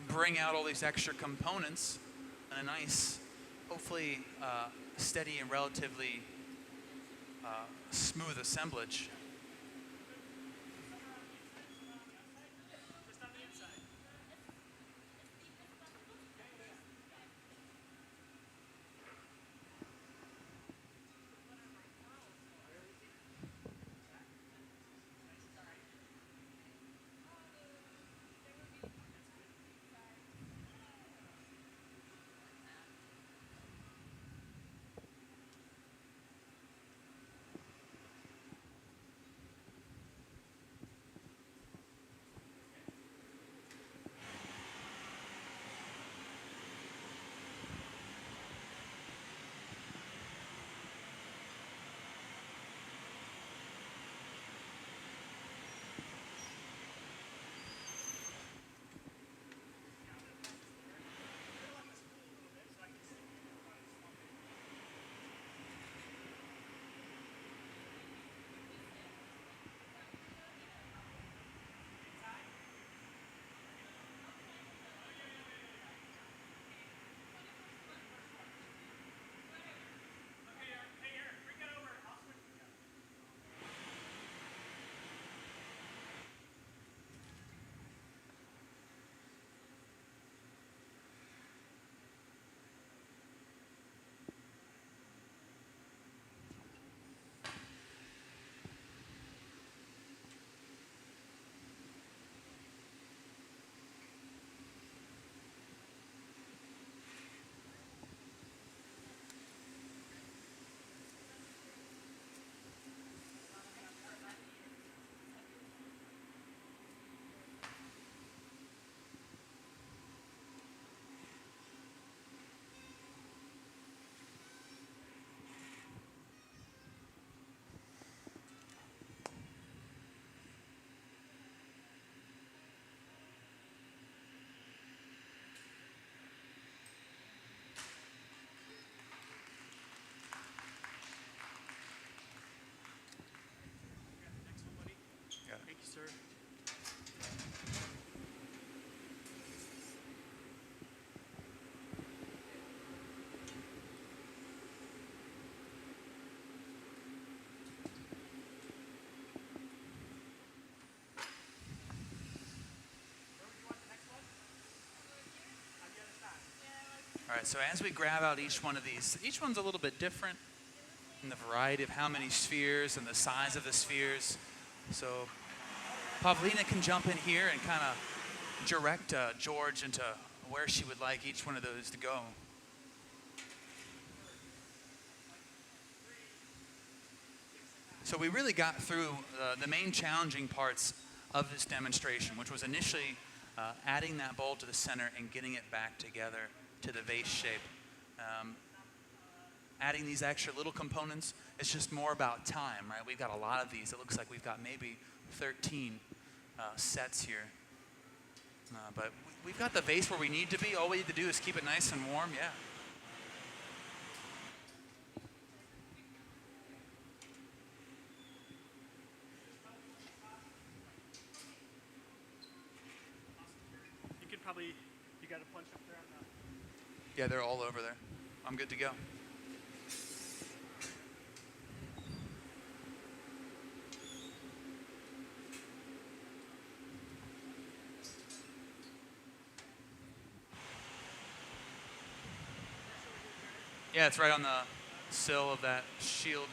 bring out all these extra components in a nice, hopefully steady and relatively smooth assemblage. sir. All right, so as we grab out each one of these, each one's a little bit different in the variety of how many spheres and the size of the spheres. So Pavlína can jump in here and kind of direct George into where she would like each one of those to go. So we really got through the main challenging parts of this demonstration, which was initially adding that bowl to the center and getting it back together to the vase shape. Adding these extra little components, it's just more about time, right? We've got a lot of these. It looks like we've got maybe 13 sets here. But we've got the vase where we need to be. All we need to do is keep it nice and warm, yeah. You got a punch up there on the... Yeah, they're all over there. I'm good to go. Yeah, it's right on the sill of that shield.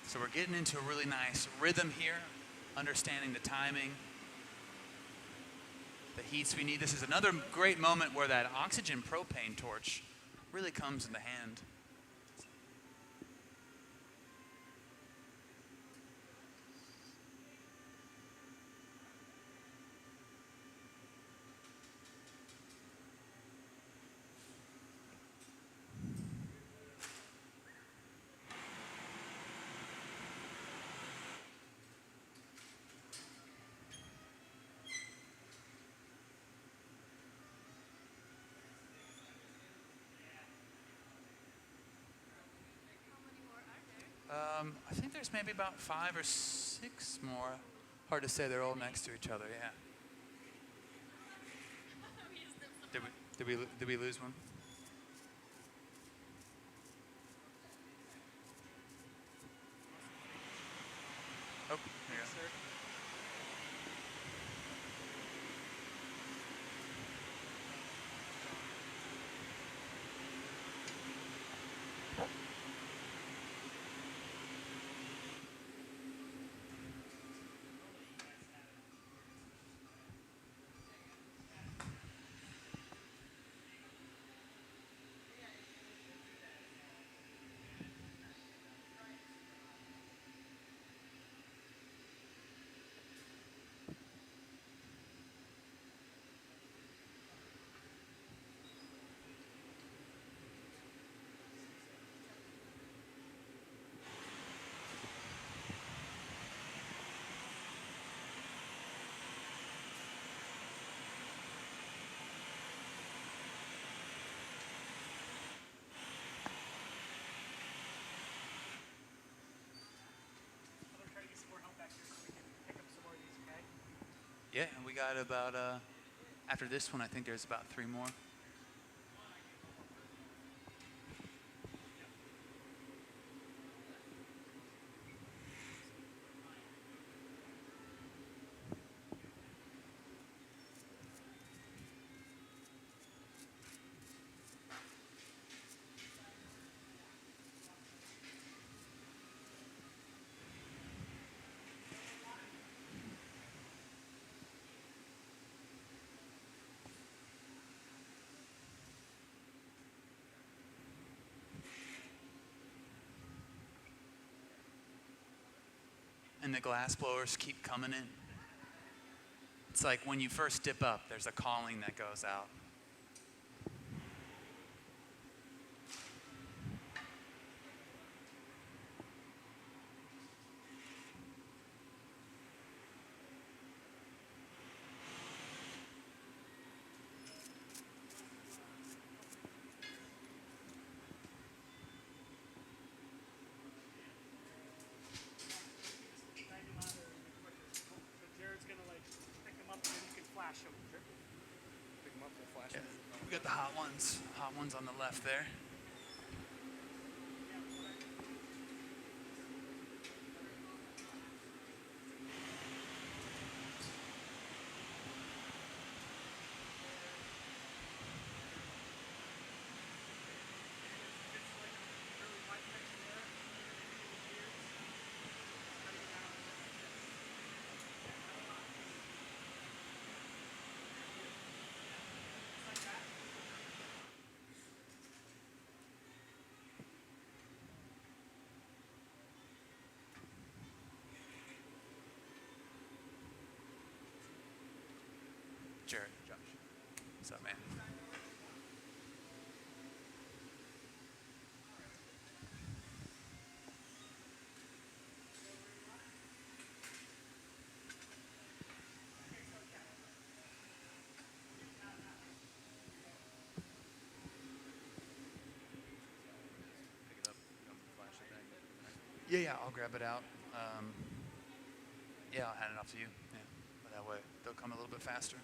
So we're getting into a really nice rhythm here, understanding the timing, the heats we need. This is another great moment where that oxygen propane torch really comes into hand. I think there's maybe about 5 or 6 more. Hard to say, they're all next to each other, yeah. Did we lose one? Oh, there you go. Yeah, we got about, after this one, I think there's about 3 more. And the glass blowers keep coming in. It's like when you first dip up, there's a calling that goes out. Drag them out of there quicker. So Jared's gonna like pick them up and then you can flash them. Pick them up and flash Yeah. them. We got the hot ones on the left there. Jared, Josh. What's up, man? Pick it up. You want me to flash it back? Yeah, I'll grab it out. Yeah, I'll hand it off to you. Yeah, but that way they'll come a little bit faster.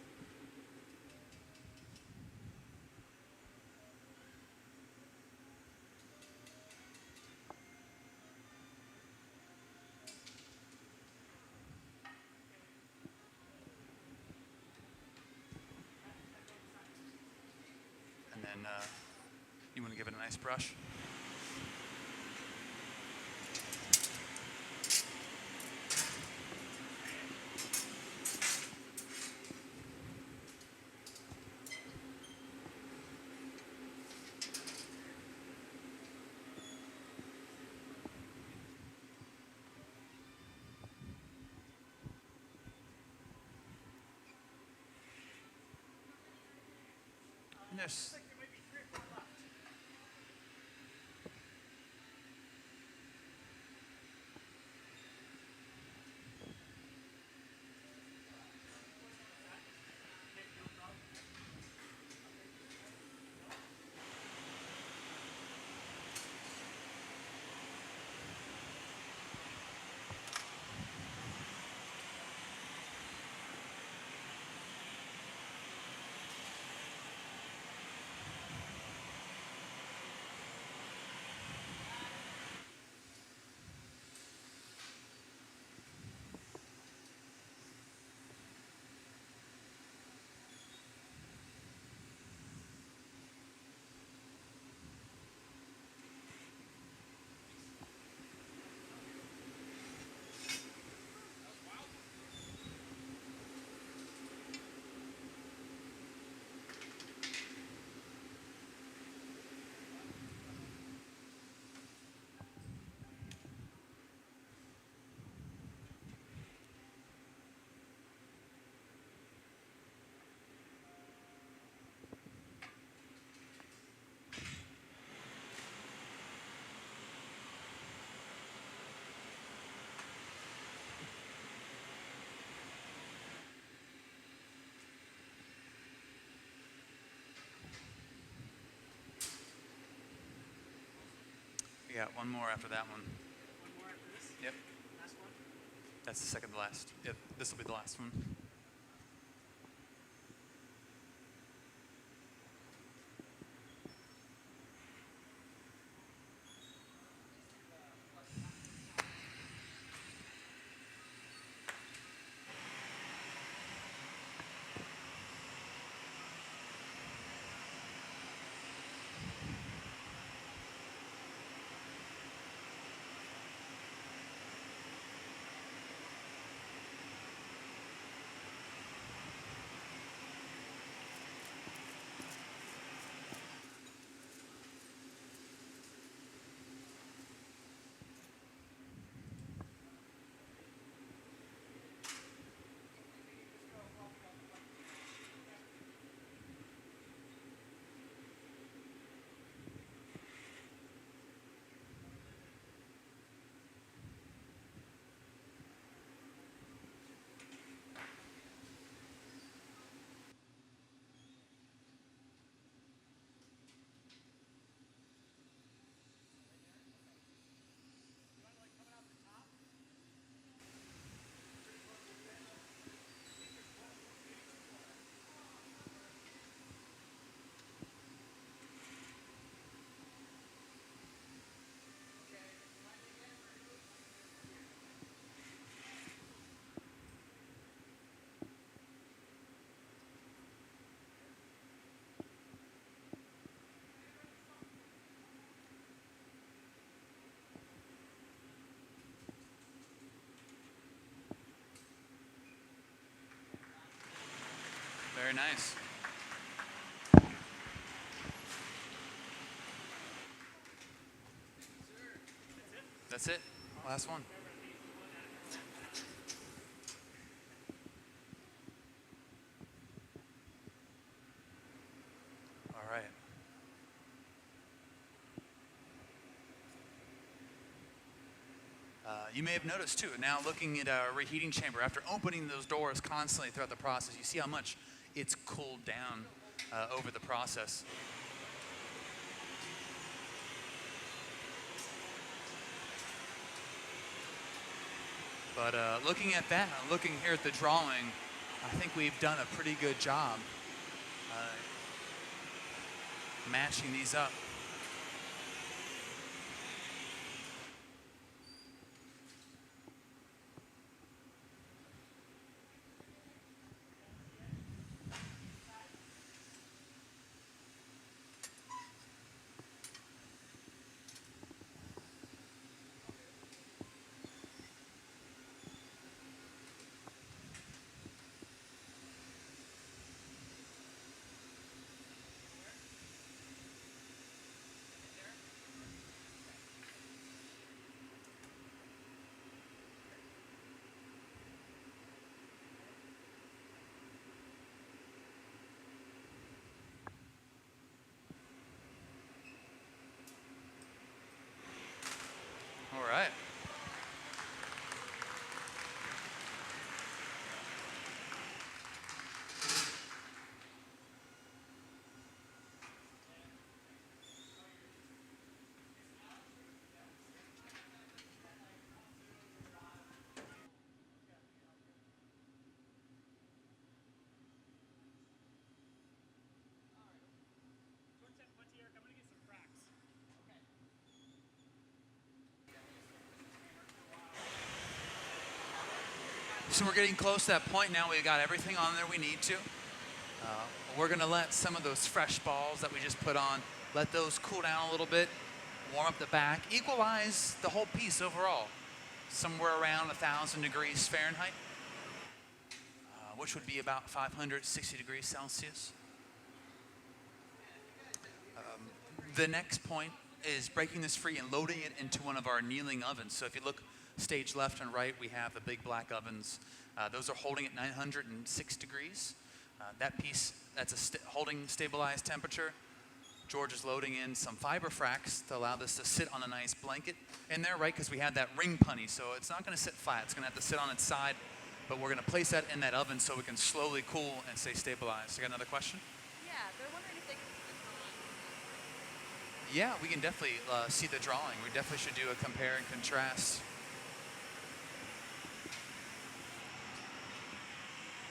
And then you want to give it a nice brush. And there's we got one more after that one. One more after this. Yep, Last one. that's the second to last. Yep, this will be the last one. Very nice. That's it. Last one. All right. You may have noticed too, now looking at our reheating chamber, after opening those doors constantly throughout the process, you see how much it's cooled down over the process. But looking at that, looking here at the drawing, I think we've done a pretty good job matching these up. All right. What's here? I'm gonna get some cracks. So we're getting close to that point now. We've got everything on there we need to. We're going to let some of those fresh balls that we just put on, let those cool down a little bit, warm up the back, equalize the whole piece overall, somewhere around 1,000 degrees Fahrenheit, which would be about 560 degrees Celsius. The next point is breaking this free and loading it into one of our annealing ovens. So if you look stage left and right, we have the big black ovens. Those are holding at 906 degrees. That piece, that's a holding stabilized temperature. George is loading in some fiber fracks to allow this to sit on a nice blanket in there, right? Because we have that ring punny, so it's not going to sit flat. It's going to have to sit on its side, but we're going to place that in that oven so we can slowly cool and stay stabilized. You got another question? Yeah, they're wondering if they can put this on. Yeah, we can definitely see the drawing. We definitely should do a compare and contrast.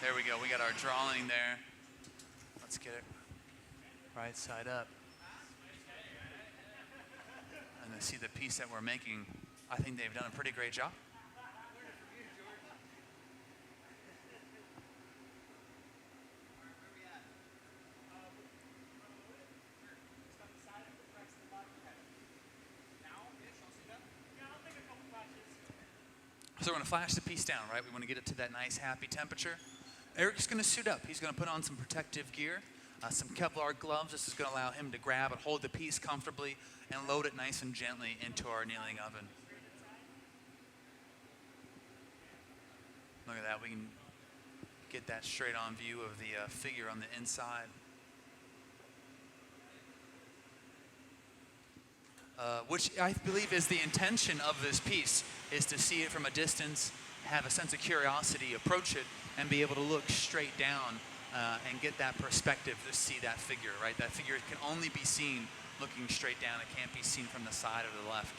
There we go. We got our drawing there. Let's get it right side up. And then see the piece that we're making. I think they've done a pretty great job. So we're going to flash the piece down, right? We want to get it to that nice, happy temperature. Eric's going to suit up. He's going to put on some protective gear, some Kevlar gloves. This is going to allow him to grab and hold the piece comfortably and load it nice and gently into our annealing oven. Look at that. We can get that straight on view of the figure on the inside. Which I believe is the intention of this piece, is to see it from a distance, have a sense of curiosity, approach it, and be able to look straight down and get that perspective to see that figure, right? That figure can only be seen looking straight down. It can't be seen from the side or the left.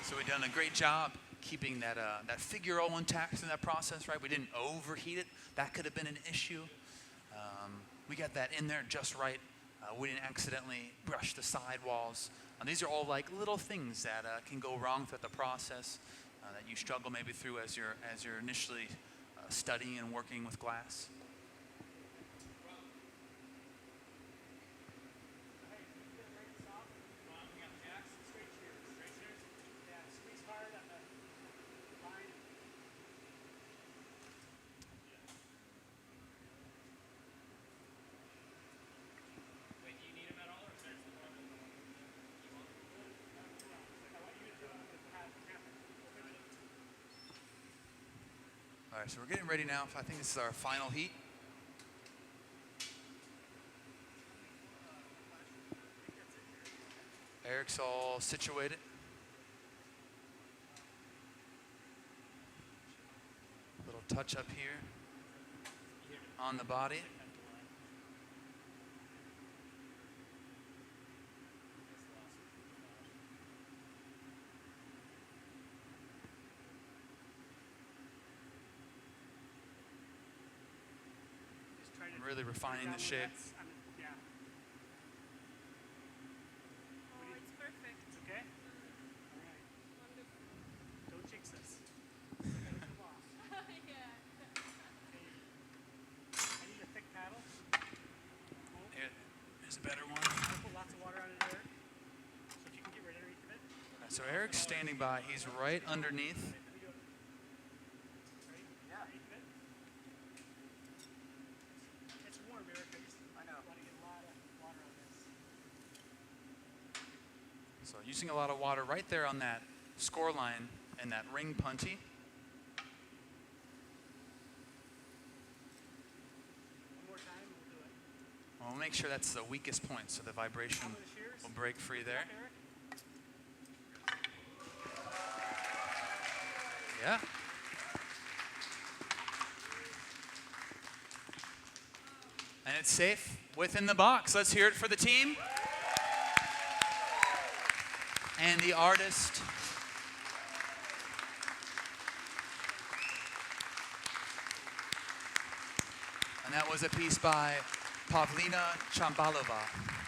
So we've done a great job keeping that figure all intact in that process, right? We didn't overheat it. That could have been an issue. We got that in there just right. We didn't accidentally brush the sidewalls. These are all like little things that can go wrong throughout the process. that you struggle maybe through as you're initially studying and working with glass? All right, so we're getting ready now. I think this is our final heat. Eric's all situated. Little touch up here on the body. Really refining the shape. Yeah. Oh, it's perfect. Okay? All right. Wonderful. Don't jinx us. Yeah. I need a thick paddle. Here's a better one. I'll put lots of water on it there. So if you can get right underneath of it. So Eric's standing by. He's right underneath. So using a lot of water right there on that score line and that ring puntee. One more time, we'll do it. We'll make sure that's the weakest point so the vibration will break free there. Yeah. And it's safe within the box. Let's hear it for the team. And the artist. And that was a piece by Pavlína Čambalová.